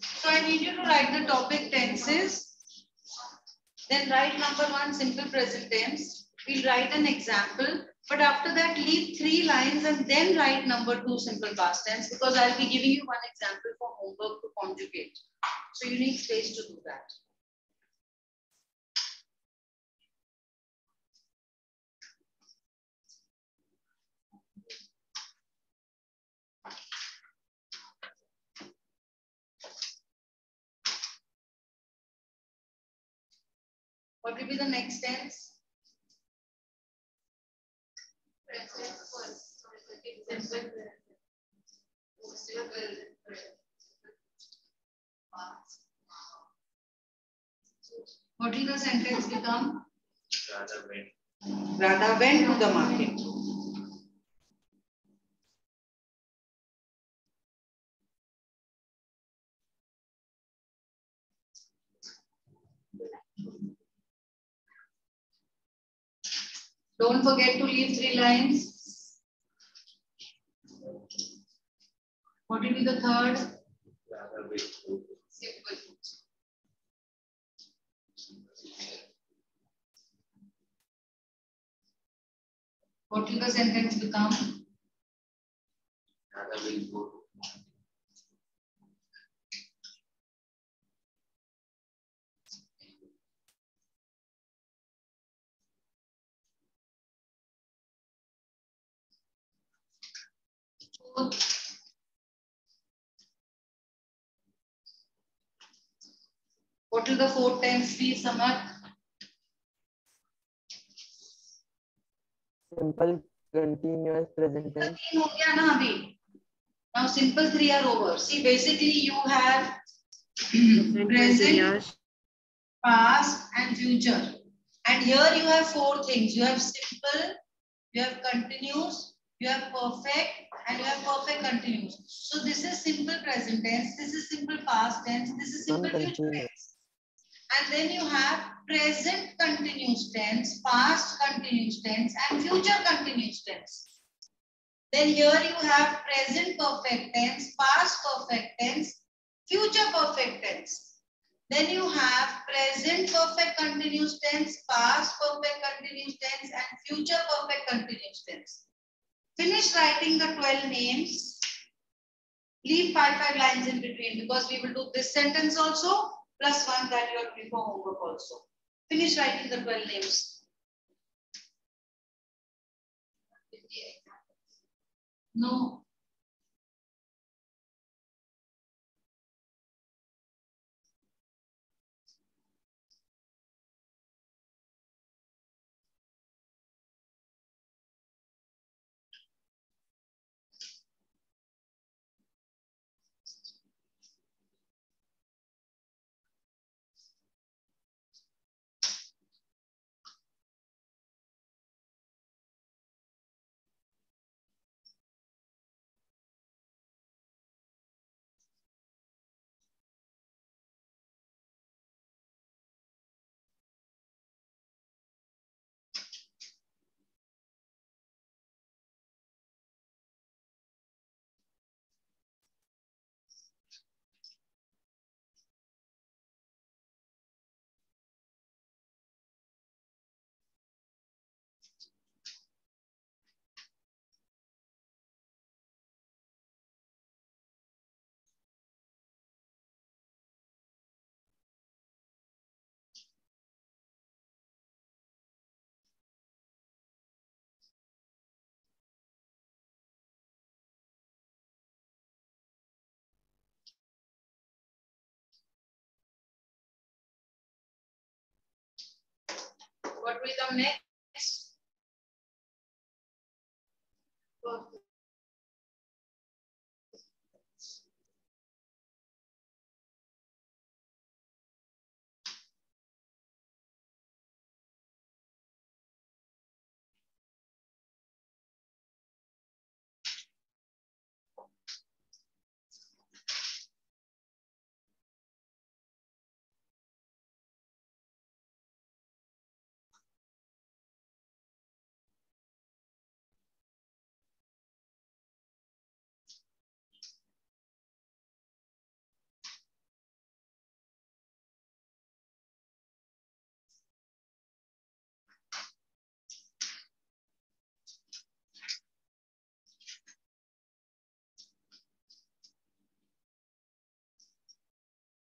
Speaker 1: So I need you to write the topic tenses. Then write number 1 simple present tense. We'll write an example, but after that leave 3 lines and then write number 2 simple past tense, because I'll be giving you one example for homework to conjugate. So you need space to do that. What will be the next tense? What will the sentence become? Radha went to the market. Don't forget to leave 3 lines. What will be the third? Simple. What will the sentence become? What will the fourth tense be, Samarth?
Speaker 3: Simple continuous present tense.
Speaker 1: 3 हो गया ना अभी. Now simple 3 are over. See, basically you have present, past and future. And here you have 4 things. You have simple, you have continuous, you have perfect, and you have perfect continuous. So this is simple present tense, this is simple past tense, this is simple future tense. And then you have present continuous tense, past continuous tense, and future continuous tense. Then here you have present perfect tense, past perfect tense, future perfect tense. Then you have present perfect continuous tense, past perfect continuous tense, and future perfect continuous tense. Finish writing the 12 names. Leave 5 lines in between, because we will do this sentence also, plus one that you are doing for homework also. Finish writing the 12 names. No. What will come next?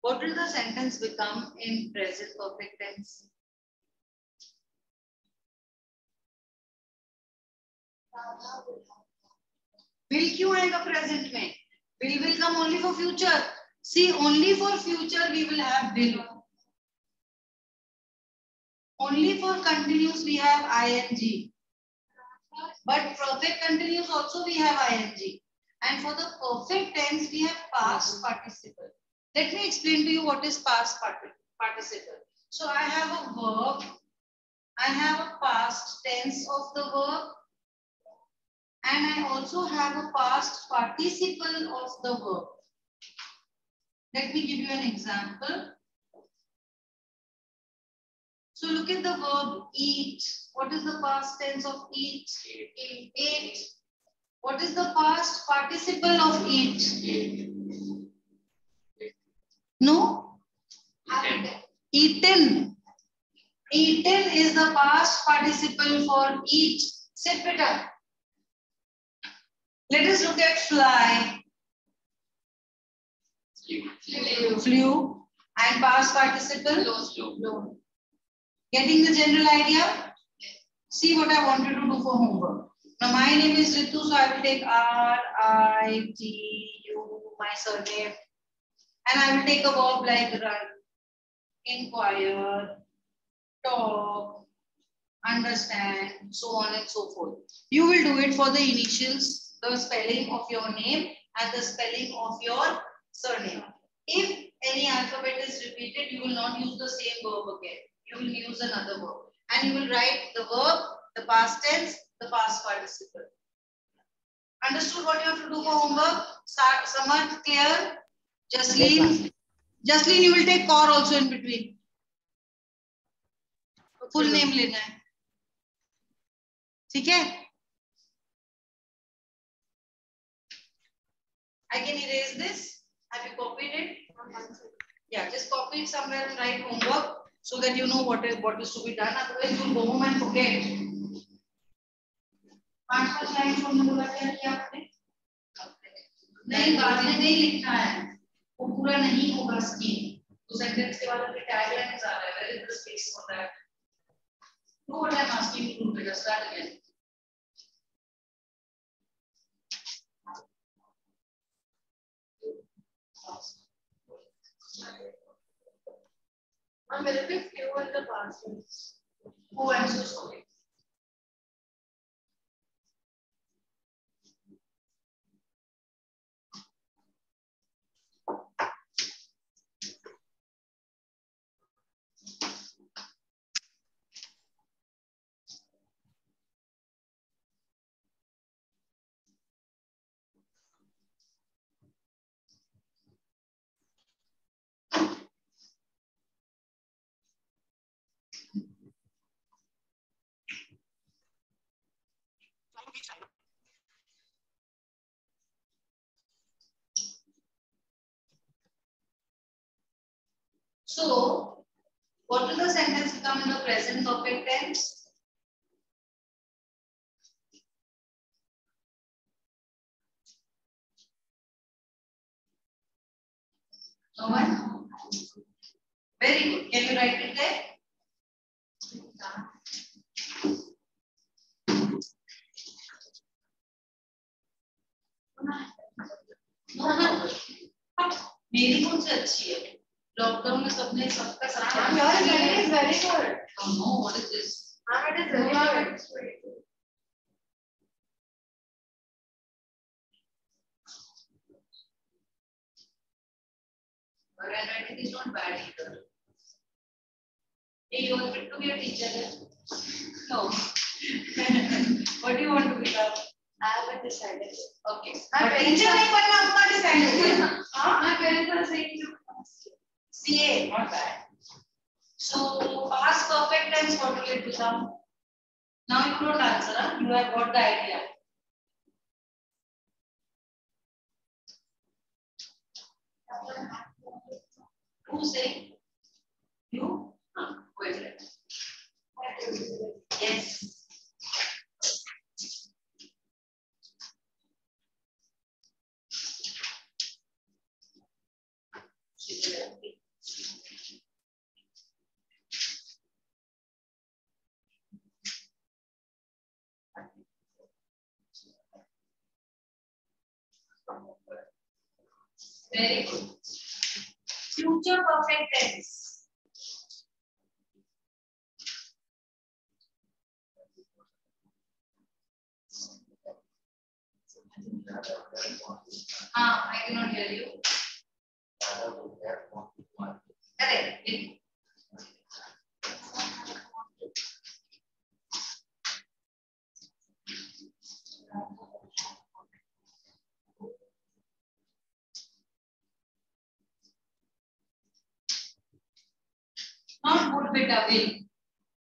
Speaker 1: What will the sentence become in present perfect tense? Will क्यों आएगा present में? Will come only for future. See, only for future we will have will. Only for continuous we have ing. But perfect continuous also we have ing. And for the perfect tense we have past participle. Let me explain to you what is past participle. So I have a verb. I have a past tense of the verb. And I also have a past participle of the verb. Let me give you an example. So look at the verb eat. What is the past tense of eat? Ate. What is the past participle of eat? No? Eaten. Eaten is the past participle for eat. Sit better. Let us look at fly. Flew. And past participle? Flown. Getting the general idea? See what I want you to do for homework. Now my name is Ritu, so I will take R-I-T-U, my surname. And I will take a verb like run, inquire, talk, understand, so on and so forth. You will do it for the initials, the spelling of your name and the spelling of your surname. If any alphabet is repeated, you will not use the same verb again. You will use another verb. And you will write the verb, the past tense, the past participle. Understood what you have to do for homework? Samad, clear? Jasleen? Jasleen, you will take core also in between. Full name लेना है. ठीक है? I can erase this. Have you copied it? Yeah, just copy it somewhere and write homework so that you know what is to be done. Otherwise, you'll go home and forget. 5 line छोड़ने बोला क्या आपने? नहीं, बाद में नहीं लिखना है. वो पूरा नहीं होगा स्कीम. तो सेंटेंस के बाद अपनी टैगलाइन आ रहा है. Where is the space for that? Do what I'm asking you to do. Better start again. I'm a little bit few in the past tense. Oh, I'm so sorry. So, what will the sentence become in the present perfect tense? No one? Very good. Can you write it there? मेरी कौन सी अच्छी है? Lockdown में सबने सबका साथ is very good. Oh no, what is this? It is very good. But handwriting is not bad either. Hey, you want to be a teacher? No. What do you want to become? I haven't decided. Okay. My parents are decided. My parents are saying to CA, not bad. So past perfect tense, what will it become? Now you don't answer, huh? You have got the idea. Who say? You? Who is it? Yes. Very good. Future perfect tense. I cannot hear you. Correct. Not would, beta, will.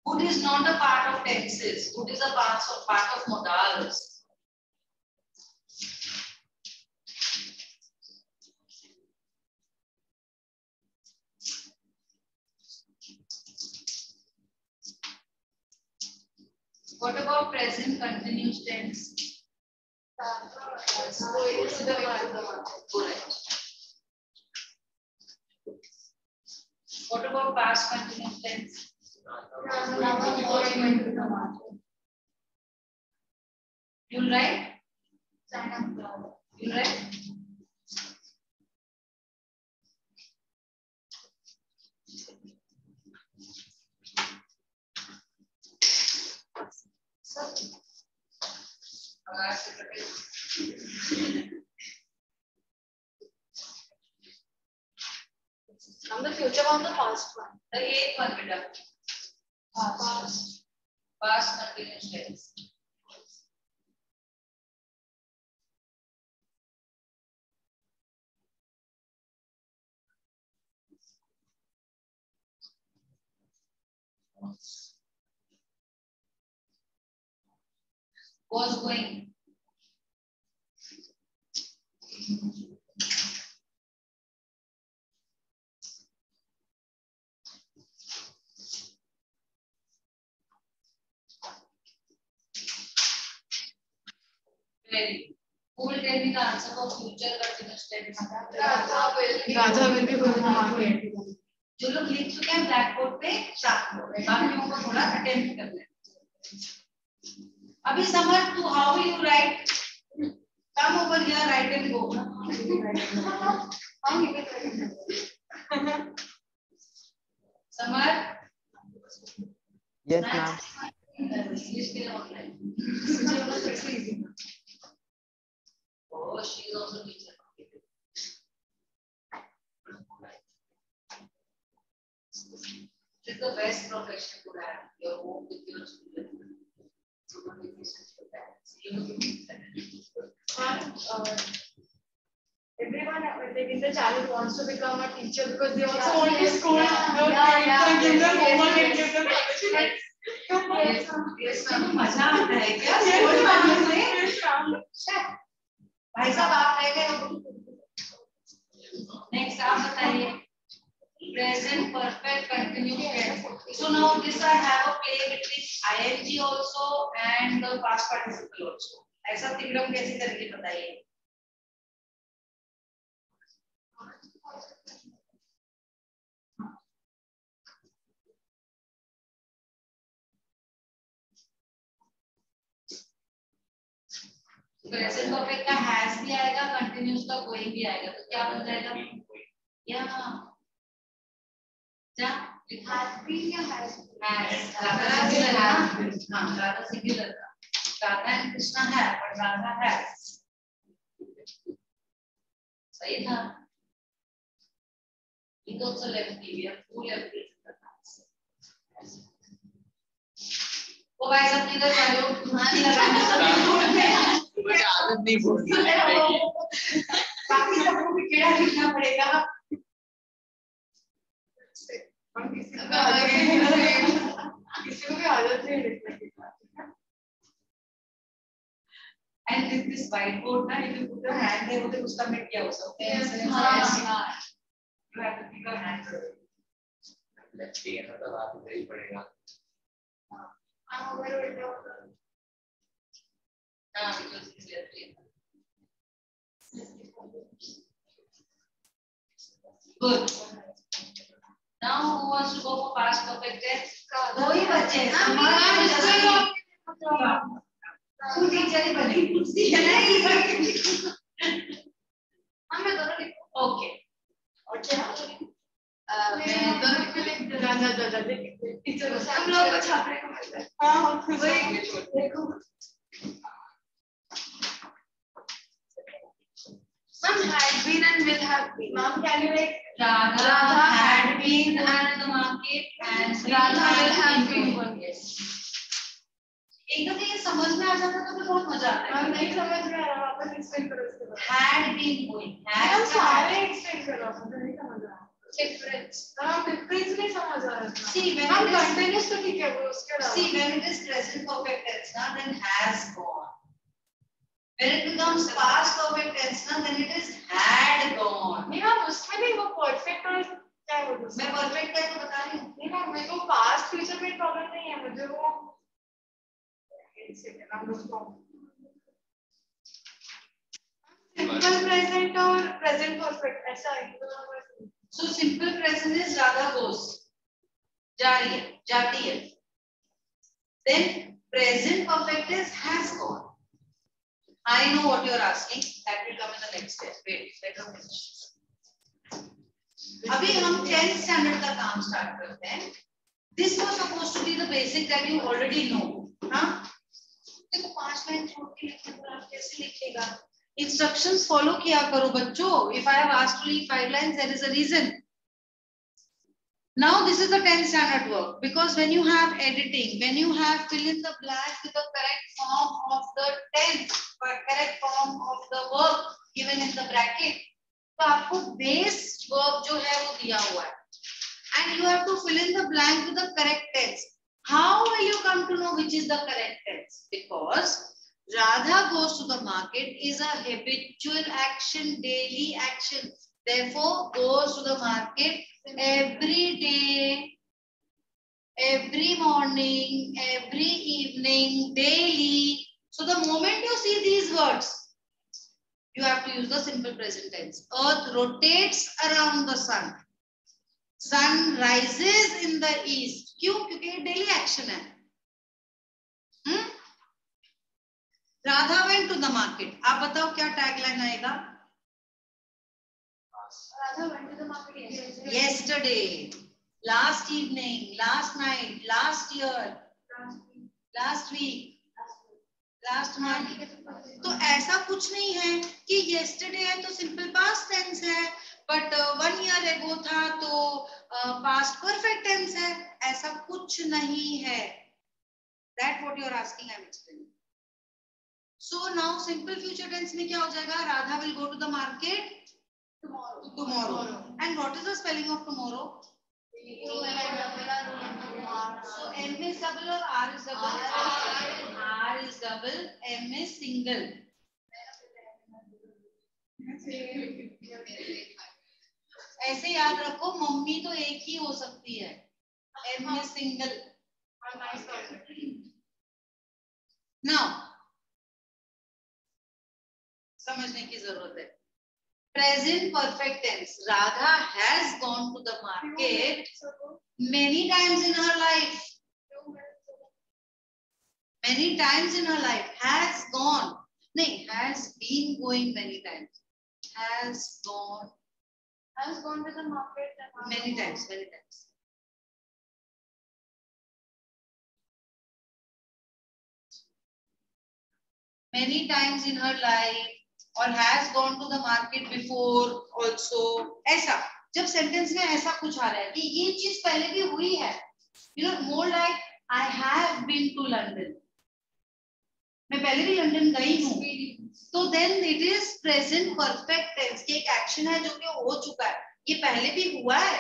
Speaker 1: Would is not a part of tenses. Would is a part of modals. What about present continuous tense?
Speaker 2: Going to the market.
Speaker 1: Correct. What about past continuous tense? You'll write? You'll write?
Speaker 2: And the future one, the past one.
Speaker 1: The eighth one, beta. Past continuous tense. Was going. Very good. Who will tell me the answer for future continuous tense?
Speaker 2: Radha will be going to market.
Speaker 1: जो लोग लिख चुके हैं black board पे साथ में बाकियों को थोड़ा अटेम्प्ट करना है. अभी समझ तू how you right come over here right and go. समझ.
Speaker 3: Yes, ma'am.
Speaker 1: Oh, she is also teacher. It's the best profession to have. Your home with your students.
Speaker 2: Everyone in the channel wants to become a teacher because they also want to score.
Speaker 1: Give them homework and give them punishment. Yes, मजा आता है क्या? भाई साहब आप रह गए. Next आप बताइए. Present perfect continuous tense. So now this I have a play between ing also and the past participle also. ऐसा तिगड़म कैसे करके बताइए. प्रेजेंट परफेक्ट का हैज भी आएगा, कंटिन्यूस का गोइंग भी आएगा, तो क्या बन जाएगा? या क्या
Speaker 2: Has been या has been?
Speaker 1: Has. Radha singular है. हां, राधा सिंगुलर था. राधा एंड कृष्णा है, बट राधा हैज. सही था. It also lefty. We have two lefties in the class. ओ भाई साहब किधर जा रहे हो? तुम्हारी लगाने
Speaker 3: मुझे आदत नहीं बोलनी है.
Speaker 1: बाकी सबको भी टेढ़ा लिखना पड़ेगा.
Speaker 2: किसी को भी आदत नहीं लिखने की.
Speaker 1: And with this whiteboard ना, if you put your hand there, वो तो उसका मिट गया हो सकता है. You have to pick your hand.
Speaker 4: लड़की है ना तो बात नहीं पड़ेगा.
Speaker 2: I'm aware of it.
Speaker 1: Because it's lefty. Good. Now who wants to go for past perfect tense? दो ही बच्चे हैं. तू टीचर ही बनेगी. नहीं.
Speaker 2: मैं दोनों लिखूं.
Speaker 1: Okay. Ma'am, had been and will have been.
Speaker 2: Ma'am, can you like
Speaker 1: Radha had been at the market and
Speaker 2: Radha will have been
Speaker 1: going. Yes. एकदम ये समझ में आ जाता तो बहुत मजा आता है।
Speaker 2: मैम नहीं समझ में आ रहा, वापस एक्सप्लेन करो इसके बाद।
Speaker 1: Had been going.
Speaker 2: मैम सारे एक्सप्लेन करो, मुझे नहीं समझ आ रहा।
Speaker 1: Difference.
Speaker 2: हाँ, difference नहीं समझ आ रहा।
Speaker 1: See, when
Speaker 2: ma'am
Speaker 1: it is
Speaker 2: continuous तो ठीक है, वो उसके अलावा।
Speaker 1: see when it is present perfect tense ना, then has gone. When it becomes past perfect tense ना, then it is had gone.
Speaker 2: नहीं मैम उसमें नहीं, वो perfect और क्या बोलूँ?
Speaker 1: मैं perfect tense तो बता रही हूँ।
Speaker 2: नहीं मैम मेरे को past future में प्रॉब्लम नहीं है, मुझे वो simple present और present perfect ऐसा है।
Speaker 1: So simple present is Radha goes. जा रही है, जाती है. Then present perfect is has gone. I know what you are asking. That will come in the next step. Wait, let us finish. अभी हम 10th standard का काम start करते हैं. This was supposed to be the basic that you already know. हाँ? देखो 5 line छोड़ के लिखने पर आप कैसे लिखेगा? Instructions follow किया करो बच्चों. If I have asked to leave 5 lines, there is a reason. Now this is the 10th standard work, because when you have editing, when you have fill in the blank with the correct form of the 10th, correct form of the work given in the bracket, तो आपको base verb जो है वो दिया हुआ है, and you have to fill in the blank with the correct tense. How will you come to know which is the correct tense? Because Radha goes to the market is a habitual action, daily action. Therefore, goes to the market every day, every morning, every evening, daily. So the moment you see these words, you have to use the simple present tense. Earth rotates around the sun. Sun rises in the east. क्यों? क्योंकि ये daily action है. Radha went to the market. आप बताओ क्या tagline आएगा?
Speaker 2: Radha went to the market
Speaker 1: Yesterday, last evening, last night, last year, last week, last month. तो ऐसा कुछ नहीं है कि yesterday है तो simple past tense है, but 1 year ago था तो past perfect tense है. ऐसा कुछ नहीं है. That what you are asking, I am explaining. So now simple future tense में क्या हो जाएगा? Radha will go to the market tomorrow. And what is the spelling of tomorrow? So M is double or R is double? R is double, M is single. ऐसे याद रखो, mummy तो एक ही हो सकती है. M is single. Now समझने की जरूरत है. Present perfect tense. Radha has gone to the market many times in her life. Many times in her life. Has gone. No, has been going many times. Has gone.
Speaker 2: Has gone to the market
Speaker 1: Many times. Many times. Many times in her life. और has gone to the market before also. ऐसा जब sentence में ऐसा कुछ आ रहा है कि ये चीज पहले भी हुई है, you know, more like I have been to London. मैं पहले भी लंदन गई हूँ. तो then it is present perfect tense कि एक एक्शन है जो कि हो चुका है. ये पहले भी हुआ है,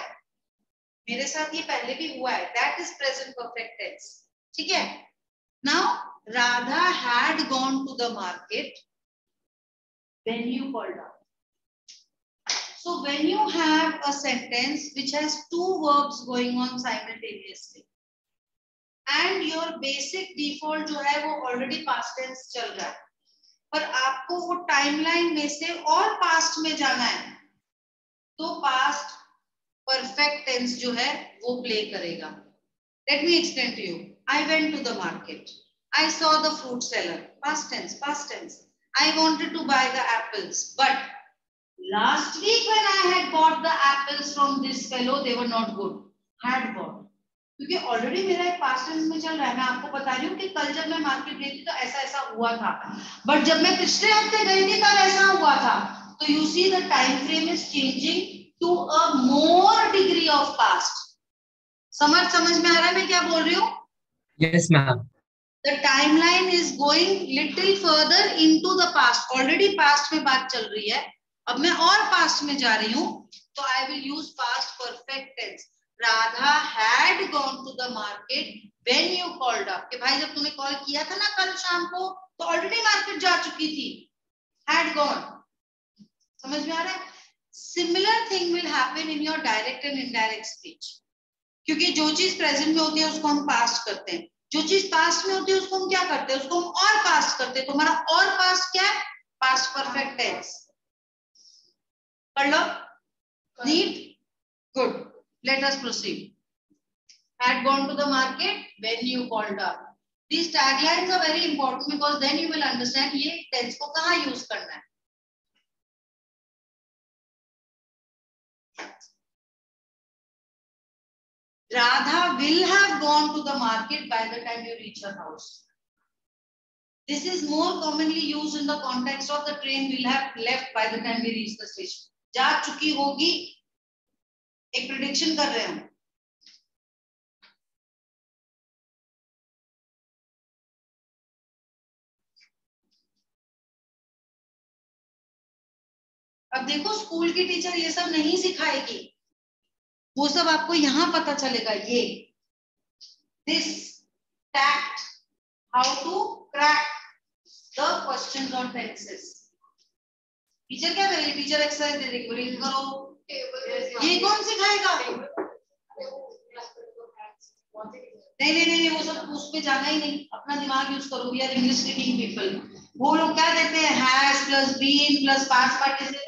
Speaker 1: मेरे साथ ये पहले भी हुआ है. That is present perfect tense. ठीक है. Now Radha had gone to the market when you called out. So when you have a sentence which has two verbs going on simultaneously and your basic default जो है वो already past tense चल रहा है, पर आपको वो timeline में से और past में जाना है, तो past perfect tense जो है वो play करेगा. Let me explain to you. I went to the market. I saw the fruit seller. Past tense, past tense. I wanted to buy the apples, but last week when I had bought the apples from this fellow, they were not good. Had bought. क्योंकि already मेरा एक past tense में चल रहा है। मैं आपको बता रही हूँ कि कल जब मैं मार्केट गई थी तो ऐसा ऐसा हुआ था, बट जब मैं पिछले हफ्ते गई थी तब ऐसा हुआ था। तो you see the time frame is changing to a more degree of past. समझ में आ रहा है मैं क्या बोल रही हूँ?
Speaker 7: Yes, ma'am.
Speaker 1: The timeline is going little further into the past. Already past में बात चल रही है, अब मैं और past में जा रही हूँ, तो I will use past perfect tense. Radha had gone to the market when you called up. कि भाई जब तूने कॉल किया था ना कल शाम को, तो ऑलरेडी मार्केट जा चुकी थी. Had gone. समझ में आ रहा है? Similar thing will happen in your direct and indirect speech. क्योंकि जो चीज प्रेजेंट में होती है उसको हम पास्ट करते हैं, जो चीज पास्ट में होती है उसको हम क्या करते हैं, उसको हम और पास्ट करते हैं। तो हमारा और पास्ट क्या है? Past perfect tense. कर लो? Neat? Good. Let us proceed. Had gone to the market when you called up. These taglines are very important because then you will understand ये टेंस को कहाँ यूज करना है। Radha will have gone to the market by the time you reach her house. This is more commonly used in the context of the train will have left by the time we reach the station. जा चुकी होगी, एक prediction कर रहे हैं। अब देखो school की टीचर ये सब नहीं सिखाएगी, वो सब आपको यहाँ पता चलेगा। ये this tact, how to crack the questions on tenses. Teacher क्या करेगी? टीचर एक्सरसाइज दे देगी, रीड करो। ये कौन सिखाएगा? नहीं, वो सब उस पे जाना ही नहीं, अपना दिमाग यूज करो। We are English speaking people. वो लोग क्या देते हैं? Has plus been plus past participle.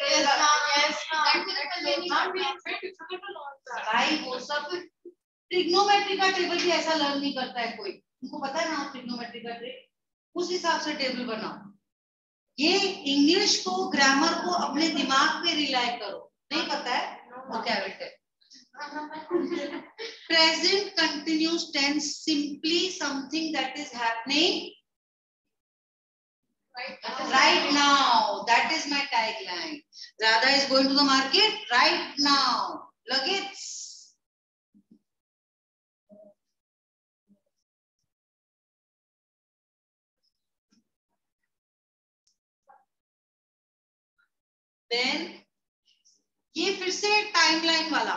Speaker 1: भाई वो सब ट्रिग्नोमेट्री का टेबल भी ऐसा लर्न नहीं करता है कोई। उनको पता है ना ट्रिग्नोमेट्री का ट्रिक, उस हिसाब से टेबल बनाओ। ये इंग्लिश को, ग्रामर को अपने दिमाग पे रिलाई करो। नहीं पता है? Vocabulary. Present continuous tense, simply something that is happening right now. That is my tagline. Radha is going to the market right now. Luggage. Then ये फिर से टाइमलाइन वाला,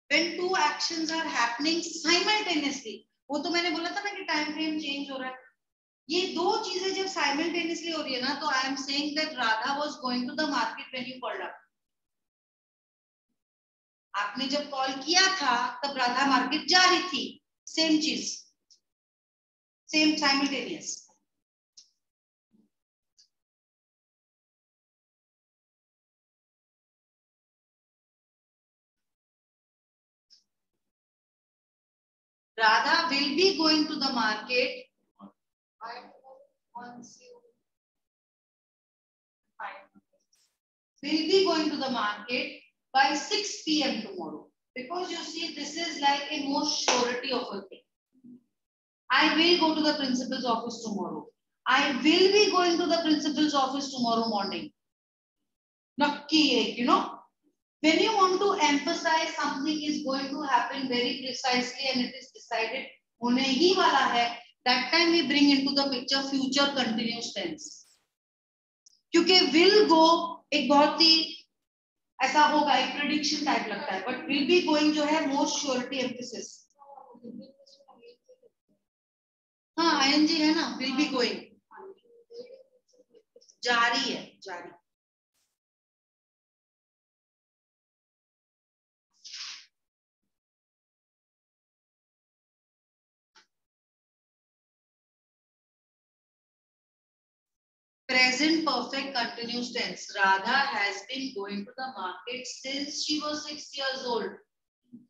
Speaker 1: when two actions are happening simultaneously, वो तो मैंने बोला था ना कि टाइम फ्रेम चेंज हो रहा है। ये दो चीजें जब साइमल्टेनियसली हो रही है ना, तो I am saying that Radha was going to the market when you called up. आपने जब कॉल किया था तब राधा मार्केट जा रही थी। सेम चीज, same simultaneous. Radha will be going to the market once you will be going to the market by 6 p.m. tomorrow, because you see this is like a most surety of a thing. I will go to the principal's office tomorrow. I will be going to the principal's office tomorrow morning. Nakki hai, you know. When you want to emphasize something is going to happen very precisely and it is decided hone hi wala hai, that time we bring into the picture future continuous tense. क्योंकि will go एक बहुत ही ऐसा होगा, एक prediction type लगता है, but will be going जो है most surety emphasis। हाँ ing है ना, will be going जारी है, जारी। Present perfect continuous tense. Radha has been going to the market since she was 6 years old.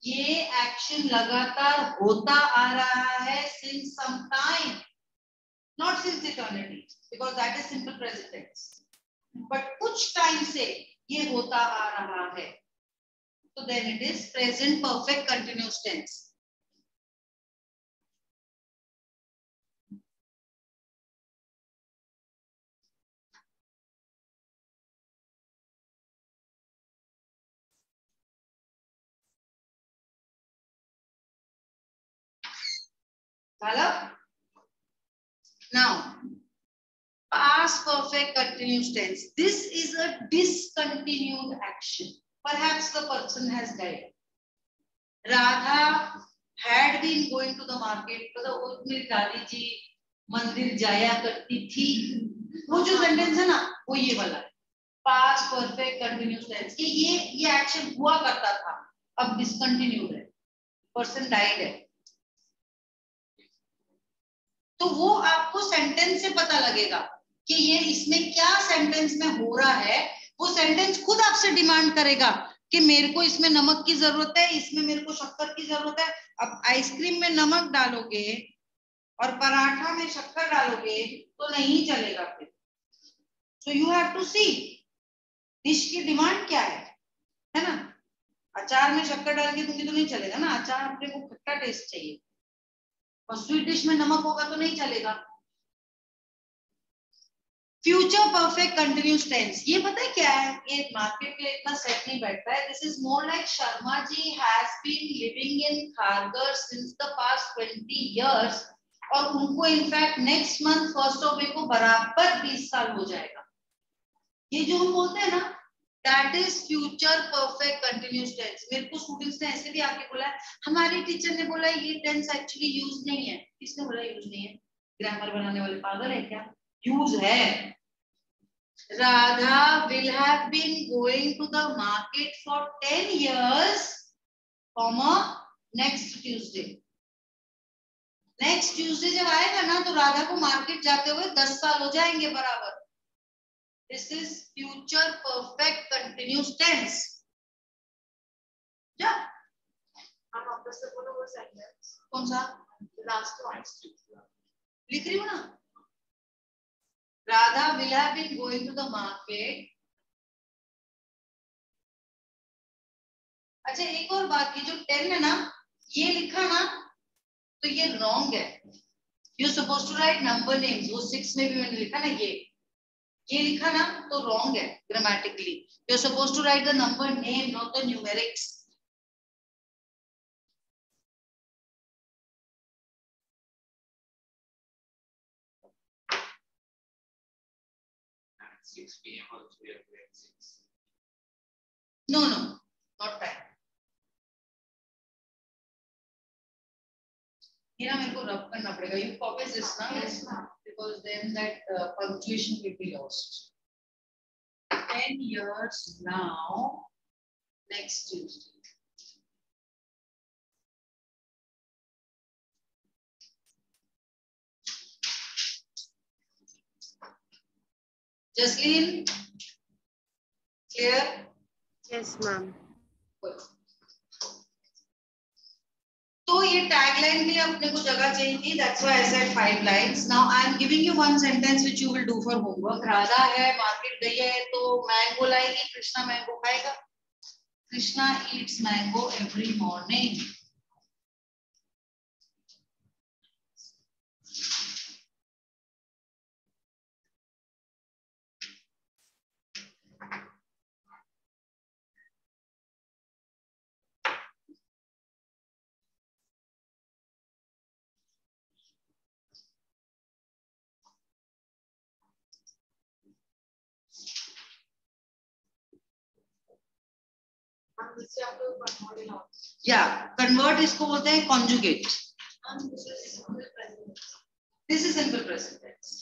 Speaker 1: ये action लगातार होता आ रहा है since some time, not since eternity, because that is simple present tense. But कुछ time से ये होता आ रहा है, so then it is present perfect continuous tense. झालं? Now, past perfect continuous tense. This is a discontinued action. Perhaps the person has died. Radha had been going to the market. मतलब मेरी दादी जी मंदिर जाया करती थी. वो जो सेंटेंस है ना, वो ये वाला है. Past perfect continuous tense. कि ये एक्शन हुआ करता था, अब डिसकंटिन्यूड है. पर्सन डाइड है. तो वो आपको सेंटेंस से पता लगेगा कि ये इसमें क्या सेंटेंस में हो रहा है. वो सेंटेंस खुद आपसे डिमांड करेगा कि मेरे को इसमें नमक की जरूरत है, इसमें मेरे को शक्कर की जरूरत है. अब आइसक्रीम में नमक डालोगे और पराठा में शक्कर डालोगे तो नहीं चलेगा फिर. So you have to see dish की डिमांड क्या है ना. अचार में शक्कर डाल के दूंगी तो नहीं चलेगा ना. अचार अपने को खट्टा टेस्ट चाहिए और स्वीट डिश में नमक होगा तो नहीं चलेगा. फ्यूचर परफेक्ट कंटिन्यूस टेंस, ये पता है क्या है? ये मार्केट में इतना सेट नहीं बैठता है. This is more like Sharma ji has been living in Kharghar since the past 20 years और उनको इनफैक्ट नेक्स्ट मंथ 1 May को बराबर 20 साल हो जाएगा. ये जो हम बोलते हैं ना, that is future perfect continuous tense. मेरे को स्टूडेंट्स ने ऐसे भी आके बोला है, हमारे टीचर ने बोला ये टेंस एक्चुअली यूज नहीं है. किसने बोला यूज नहीं है? ग्रामर बनाने वाले पागल है क्या? यूज है. Radha will have been going to the market for 10 years, comma, next Tuesday. Next Tuesday जब आएगा ना तो राधा को मार्केट जाते हुए 10 साल हो जाएंगे बराबर. This is future perfect continuous tense. जा हम वापस से बोलो वो सेंटेंस. कौन सा? लास्ट वन लिख रही हूँ ना. Radha will have been going to the market. अच्छा एक और बात, ये जो 10 है ना, ये लिखा ना तो ये रॉन्ग है. You suppose to write number names. वो 6 में भी मैंने लिखा ना, ये लिखा ना तो रॉन्ग है grammatically. You suppose to write the number name, not the numerics.
Speaker 4: At 6 p.m. also we are doing 6.
Speaker 1: No, not that. ये ना मेरे को रब करना पड़ेगा. You copy this now,
Speaker 2: Yes, ma'am.
Speaker 1: because then that punctuation will be lost. 10 years now, next Tuesday. Jasleen, clear?
Speaker 6: Yes, ma'am.
Speaker 1: तो ये tagline में अपने को जगह चाहिए थी. That's why I said 5 lines. Now I am giving you one sentence which you will do for homework. Radha है, market गई है तो मैंगो लाएगी. कृष्णा मैंगो खाएगा. Krishna eats mango every morning. या कन्वर्ट इसको बोलते हैं conjugate. This is simple present tense.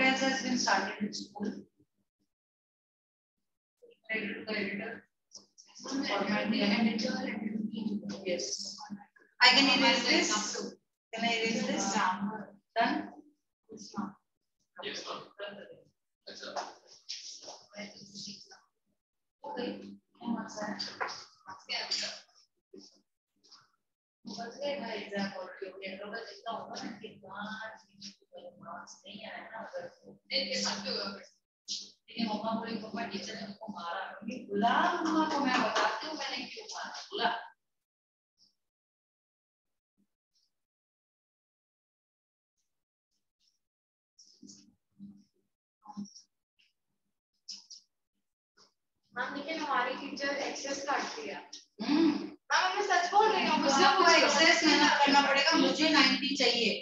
Speaker 1: else has been started in school? Letter to the editor. Format the editor. Yes. I can erase this. Can I erase this? Done?
Speaker 5: Yes, ma'am. That's all.
Speaker 1: Okay. And what's that? मम्मा बोली पापा teacher ने हमको मारा बुला मम्मा को मैं बताती हूँ मैंने क्यों मारा बुला
Speaker 2: मैम लेकिन हमारी टीचर एक्सेस काटती है
Speaker 1: मैम
Speaker 2: मैं सच बोल रही हूँ
Speaker 1: मुझे वो एक्सेस मेहनत करना पड़ेगा मुझे 90 चाहिए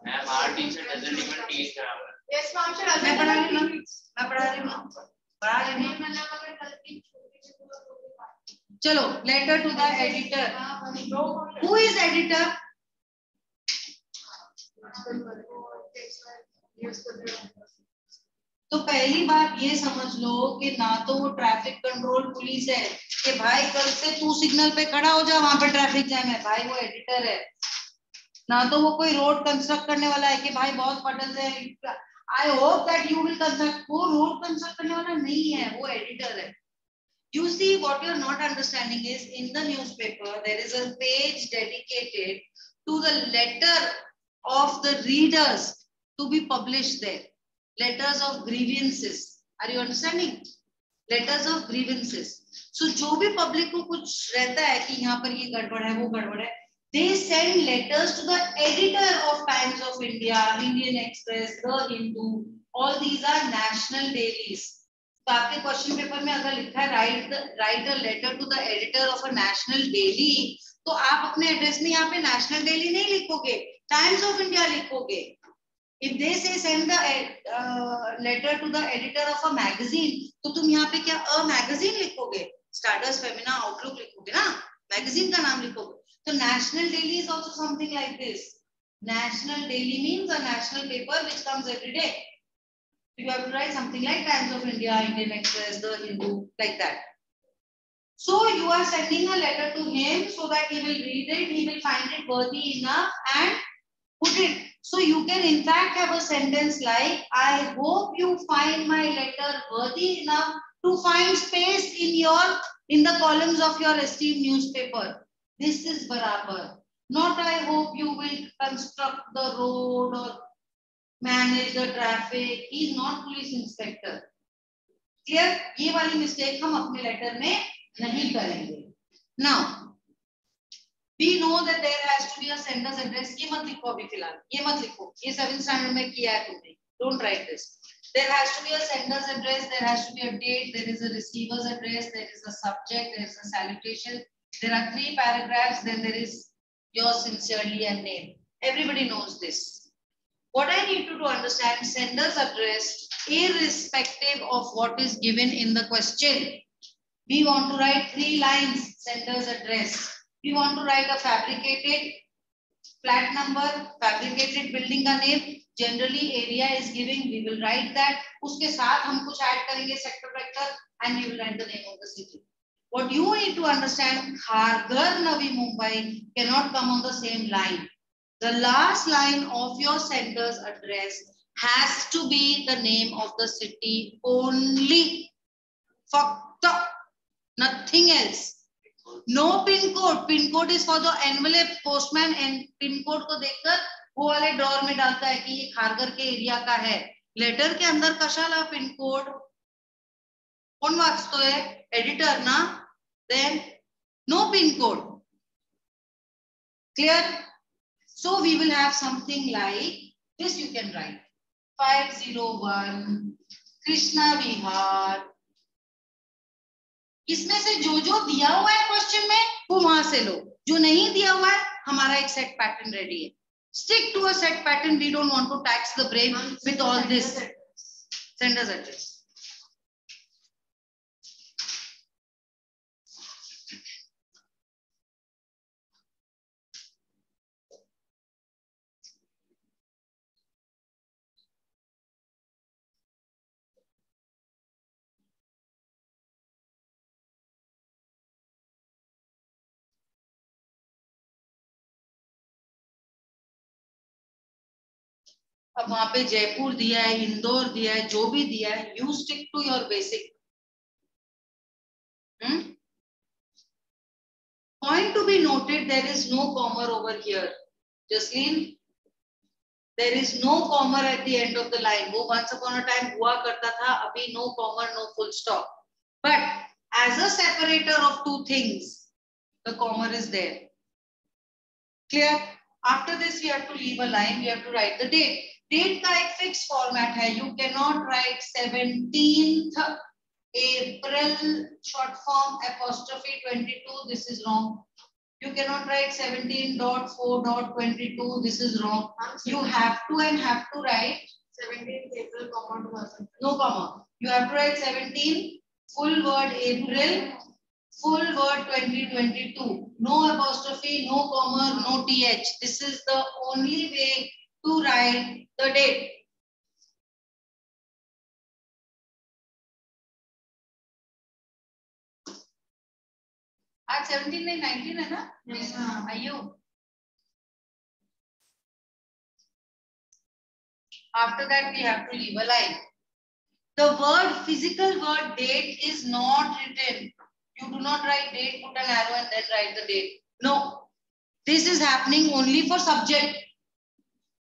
Speaker 4: Ma'am, our teacher doesn't even teach grammar.
Speaker 2: Yes ma'am sir
Speaker 1: मैं पढ़ा रही हूँ पढ़ा रही हूँ चलो letter to the editor who is editor तो पहली बात ये समझ लो कि ना तो वो ट्रैफिक कंट्रोल पुलिस है कि भाई कल से तू सिग्नल पे खड़ा हो जा वहां पे ट्रैफिक जैम है भाई वो एडिटर है ना तो वो कोई रोड कंस्ट्रक्ट करने वाला है कि भाई बहुत पटल है I hope that you will construct वो रोड कंस्ट्रक्ट करने वाला नहीं है वो एडिटर है You see, what you're not understanding is in the newspaper, there is a page dedicated to the letter of the readers to be published there. Letters of grievances. Are you understanding? Letters of grievances. So, जो भी public को कुछ रहता है कि यहाँ पर ये गड़बड़ है, वो गड़बड़ है, they send letters to the editor of Times of India, Indian Express, The Hindu. All these are national dailies. तो आपके क्वेश्चन पेपर में अगर लिखा है write a letter to the editor of a national daily तो आप अपने address में यहाँ पे नेशनल डेली नहीं लिखोगे टाइम्स ऑफ इंडिया लिखोगे if they say send the letter to the editor of a magazine तो तुम यहाँ पे क्या अ मैगजीन लिखोगे स्टार्टर्स फेमिना आउटलुक लिखोगे ना मैगजीन का नाम लिखोगे तो national daily is also something like this national daily means a national paper which comes every day You have to write something like Times of India, Indian Express, The Hindu, like that. So you are sending a letter to him so that he will read it, he will find it worthy enough and put it. So you can in fact have a sentence like, I hope you find my letter worthy enough to find space in the columns of your esteemed newspaper. This is barabar. Not I hope you will construct the road or manage the traffic. He is not police inspector. Clear? ये वाली mistake हम अपने letter में नहीं करेंगे. Now, we know that there has to be a sender's address. ये मत लिखो अभी फिलहाल. ये मत लिखो. ये 7th standard में किया है तुमने. Don't write this. There has to be a sender's address. There has to be a date. There is a receiver's address. There is a subject. There is a salutation. There are 3 paragraphs. Then there is yours sincerely and name. Everybody knows this. What I need to understand sender's address irrespective of what is given in the question. We want to write 3 lines sender's address. We want to write a fabricated flat number, fabricated building का name. Generally area is giving. We will write that. उसके साथ हम कुछ add करेंगे sector vector and we will write the name of the city. What you need to understand, Kharghar Navi Mumbai cannot come on the same line. The last line of your sender's address has to be the name of the city only. Fakta, nothing else. No pin code. Pin code is for the envelope postman and pin code को देखकर वो वाले drawer में डालता है कि ये खारघर के एरिया का है. लेटर के अंदर कशाला पिन कोड कौन वाचतोय एडिटर ना. Then no pin code. Clear? So we will have something like this. You can write 501 Krishna Vihar. इसमें से जो दिया हुआ है क्वेश्चन में वो वहां से लो. जो नहीं दिया हुआ है हमारा एक सेट पैटर्न रेडी है. Stick to a set pattern. We don't want to tax the brain with all this. Sender's address. अब वहां पे जयपुर दिया है, इंदौर दिया है, जो भी दिया है, you stick to your basic. Point to be noted, there is no comma over here. Jasleen, there is no comma at the end of the line. वो once upon a time हुआ करता था, अभी no comma, no full stop. But as a separator of two things, the comma is there. Clear? After this, we have to leave a line. We have to write the date. Date का एक fixed format है. You cannot write 17th April short form apostrophe 22. This is wrong. You cannot write 17.4.22. This is wrong. You have to write 17th April, comma, no comma. You have to write 17 full word April, full word 2022. No apostrophe, no comma, no th. This is the only way to write the date. आज 17 नहीं 19 है ना? आइयो. After that, we have to leave a line. The word, physical word date is not written. You do not write date, put an arrow and then write the date. No. This is happening only for subject.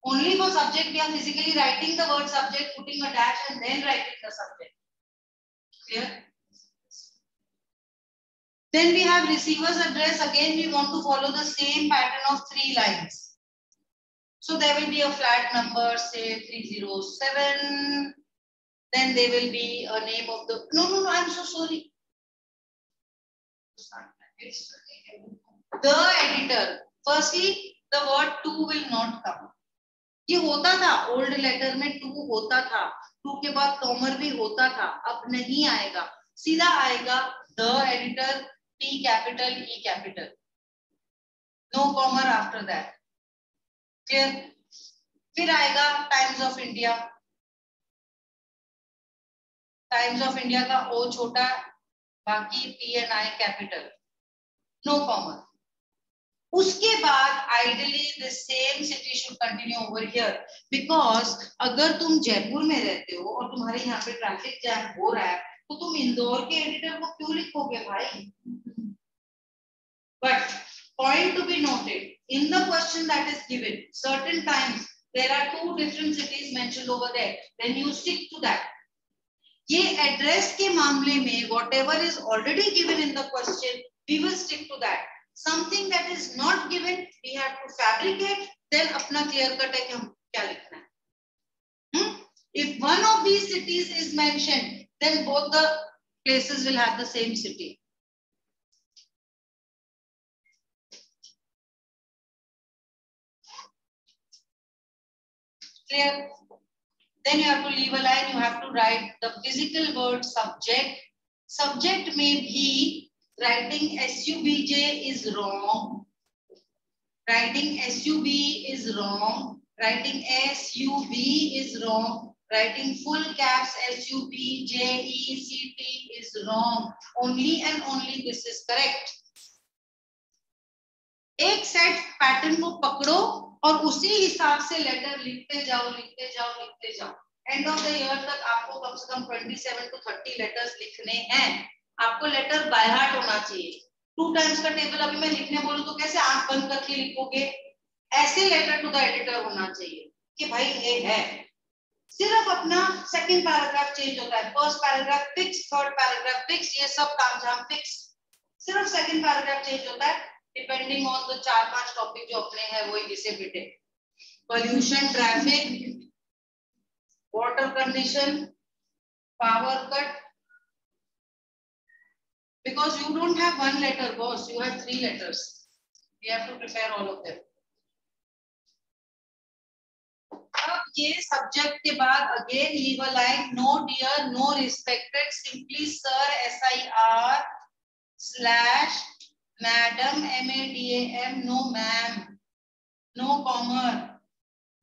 Speaker 1: Only for subject, we are physically writing the word subject, putting a dash and then writing the subject. Clear? Then we have receiver's address. Again, we want to follow the same pattern of 3 lines. So there will be a flat number, say 307. Then there will be a name of the. No, I'm so sorry. The editor. Firstly, the word to will not come. ये होता था old letter में, to होता था, to के बाद comma भी होता था, अब नहीं आएगा, सीधा आएगा the editor, T capital E capital, no comma after that. Clear? फिर आएगा Times of India. Times of India का ओ छोटा, बाकी T and I capital, no comma. उसके बाद ideally the same city should continue over here, because अगर तुम जयपुर में रहते हो और तुम्हारे यहाँ पे ट्रैफिक जैम हो रहा है तो तुम इंदौर के एडिटर को क्यों लिखोगे भाई? But point to be noted, in the question that is given certain times there are 2 different cities mentioned over there, then you stick to that. ये एड्रेस के मामले में whatever is already given in the question, we will stick to that. Something that is not given, we have to fabricate. Then अपना clear cut है कि हम क्या लिखना है. If one of these cities is mentioned, then both the places will have the same city. Clear? Then you have to leave a line. You have to write the physical word subject. Subject may be writing SUBJ is wrong. Writing SUB is wrong. Writing SUB is wrong. Writing full caps SUBJECT is wrong. Only and only this is correct. एक set pattern को पकड़ो और उसी हिसाब से letter लिखते जाओ. End of the year तक आपको कम से कम 27 to 30 लेटर्स लिखने हैं. आपको लेटर बाय हार्ट होना चाहिए. 2 टाइम्स का टेबल अभी मैं लिखने बोलूं तो कैसे आंख बंद करके लिखोगे? ऐसे लेटर टू द एडिटर होना चाहिए कि भाई ये है. सिर्फ अपना सेकंड पैराग्राफ चेंज होता है, first paragraph fix, third paragraph fix, ये सब काम झाम फिक्स. सिर्फ सेकंड पैराग्राफ चेंज होता है डिपेंडिंग ऑन द 4-5 टॉपिक जो अपने हैं वही जिसे फिटे. Pollution, traffic, water condition, power cut, because you don't have 1 letter boss, you have 3 letters. We have to prepare all of them. अब ये subject के बाद again leave a line, no dear, no respected, simply sir SIR/madam MADAM, no ma'am, no comma,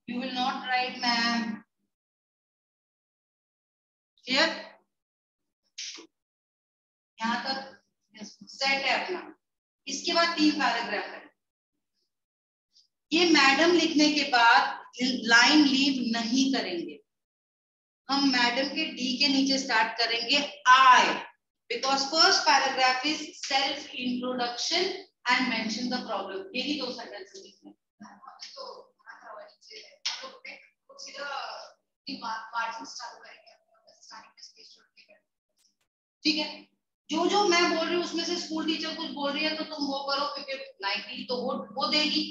Speaker 1: you will not write ma'am. Clear? यहाँ तक set है अपना. इसके बाद 3 पैराग्राफ है. ये मैडम लिखने के बाद लाइन लीव नहीं करेंगे, हम मैडम के डी के नीचे स्टार्ट करेंगे I, because first paragraph is self introduction and mention the problem, यही दो सेंटेंसेस लिखने। ठीक है, जो जो मैं बोल रही हूँ उसमें से स्कूल टीचर कुछ बोल रही है तो तुम वो करो, क्योंकि 90 तो वो देगी,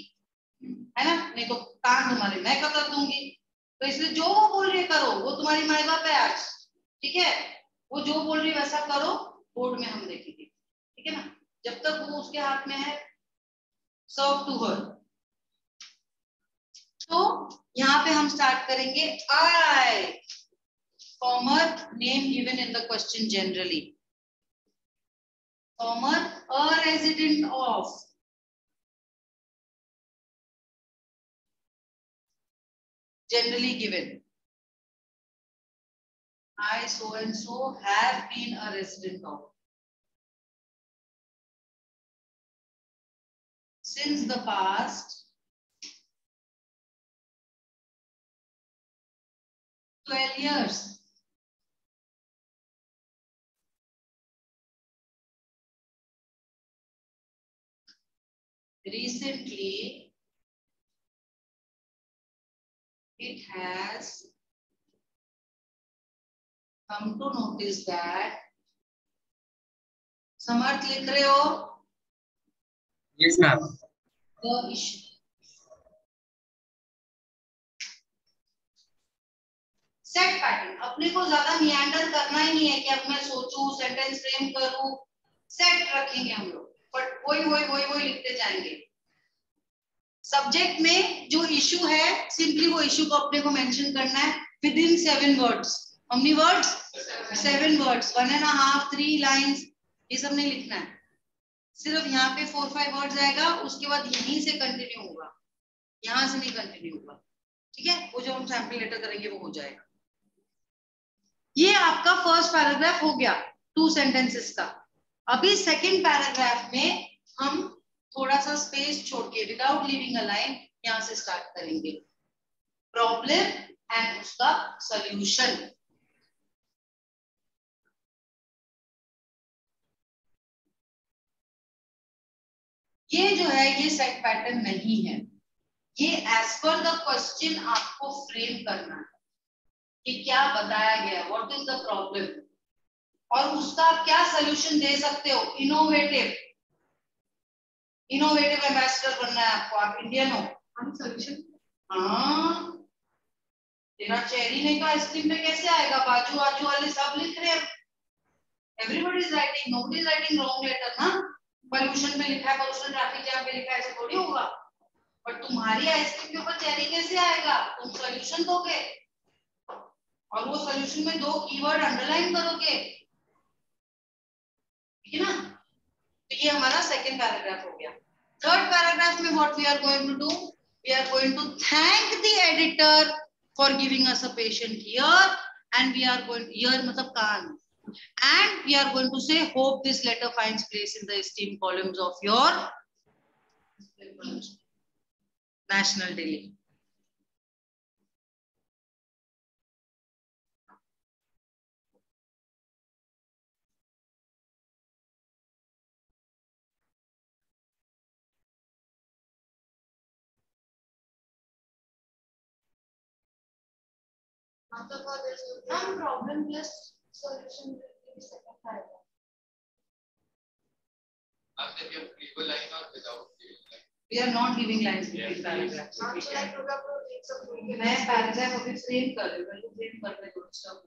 Speaker 1: है ना, नहीं तो काम तुम्हारे मैं कर दूंगी, तो इसलिए जो वो बोल रही है करो, वो तुम्हारी माई बाप है आज, ठीक है, वो जो बोल रही है वैसा करो, बोर्ड में हम देखेंगे, ठीक है ना, जब तक वो उसके हाथ में है, सर्व टू हर। तो यहाँ पे हम स्टार्ट करेंगे आई, former name given in the question generally, former a resident of, generally given, I so and so have been a resident of, since the past 12 years. Recently, it has come to notice that, समर्थ लिख रहे हो?
Speaker 3: Yes, ma'am.
Speaker 1: The issue. Set pattern, अपने को ज्यादा मियांडर करना ही नहीं है कि अब मैं सोचूं, सेंटेंस फ्रेम करूं, सेट रखेंगे हम लोग, बट वही लिखते जाएंगे। सब्जेक्ट में जो इशू है, सिंपली वो इशू को अपने को मेंशन करना है with in 7 words. How many words? 7 words, 1.5 3 lines, ये सब नहीं लिखना है, सिर्फ यहाँ पे 4-5 वर्ड्स आएगा, उसके बाद यहीं से कंटिन्यू होगा, यहाँ से नहीं कंटिन्यू होगा, ठीक है, वो जो हम सैंपल लेटर करेंगे वो हो जाएगा। ये आपका फर्स्ट पैराग्राफ हो गया 2 सेंटेंसेस का। अभी सेकंड पैराग्राफ में हम थोड़ा सा स्पेस छोड़ के विदाउट लीविंग अ लाइन यहां से स्टार्ट करेंगे, प्रॉब्लम एंड उसका सॉल्यूशन। ये जो है ये सेट पैटर्न नहीं है, ये एज पर द क्वेश्चन आपको फ्रेम करना है कि क्या बताया गया, व्हाट इज द प्रॉब्लम, और उसका आप क्या सोल्यूशन दे सकते हो। इनोवेटिव एम्बेसडर बनना है आपको, आप इंडियन हो, हम सोल्यूशन, हाँ तेरा चेरी नहीं तो आइसक्रीम पे कैसे आएगा, बाजू बाजू वाले सब लिख रहे हैं, everybody is writing, nobody is writing wrong letter ना, पोल्यूशन पे लिखा है, पोल्यूशन ट्रैफिक जैम पे लिखा है, ऐसे थोड़ी होगा, पर तुम्हारी आइसक्रीम के ऊपर चेरी कैसे आएगा, तुम सोल्यूशन दोगे और वो सोल्यूशन में 2 कीवर्ड अंडरलाइन करोगे, ठीक है ना। तो ये हमारा सेकंड पैराग्राफ हो गया। थर्ड पैराग्राफ में what we are going to do, we are going to thank the editor for giving us a patient here, and we are going, here मतलब कान, and we are going to say hope this letter finds place in the esteemed columns of your national daily.
Speaker 2: Some problem plus solution will be the second paragraph.
Speaker 5: After we have leave a line or without leaving line?
Speaker 1: We are not giving lines between paragraphs.
Speaker 2: Also, like Yoga Pro needs a
Speaker 1: मैं paragraph अभी frame कर रही हूँ, मैं frame कर रही हूँ stop.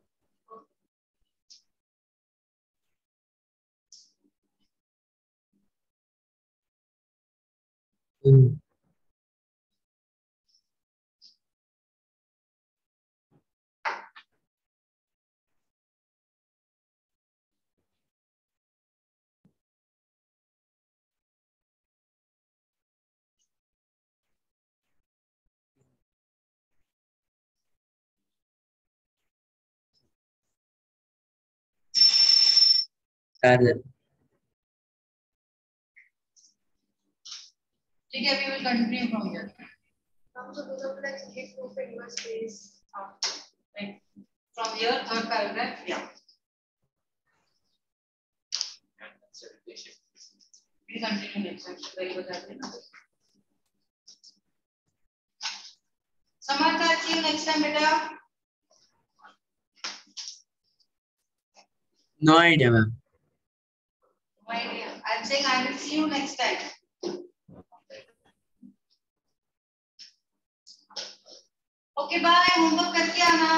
Speaker 1: ठीक है, we will continue from here.
Speaker 2: So those are like hit proof in your space.
Speaker 1: Right. From here, third paragraph. Yeah. We'll continue next time. Very good. Samantha, see you next time, beta.
Speaker 7: No idea, ma'am.
Speaker 1: No idea. I'm saying I will see you next time. Okay, bye. Homework करके आना.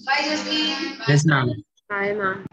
Speaker 1: Bye, Jasmine.
Speaker 7: Yes, ma'am.
Speaker 6: Bye, ma'am.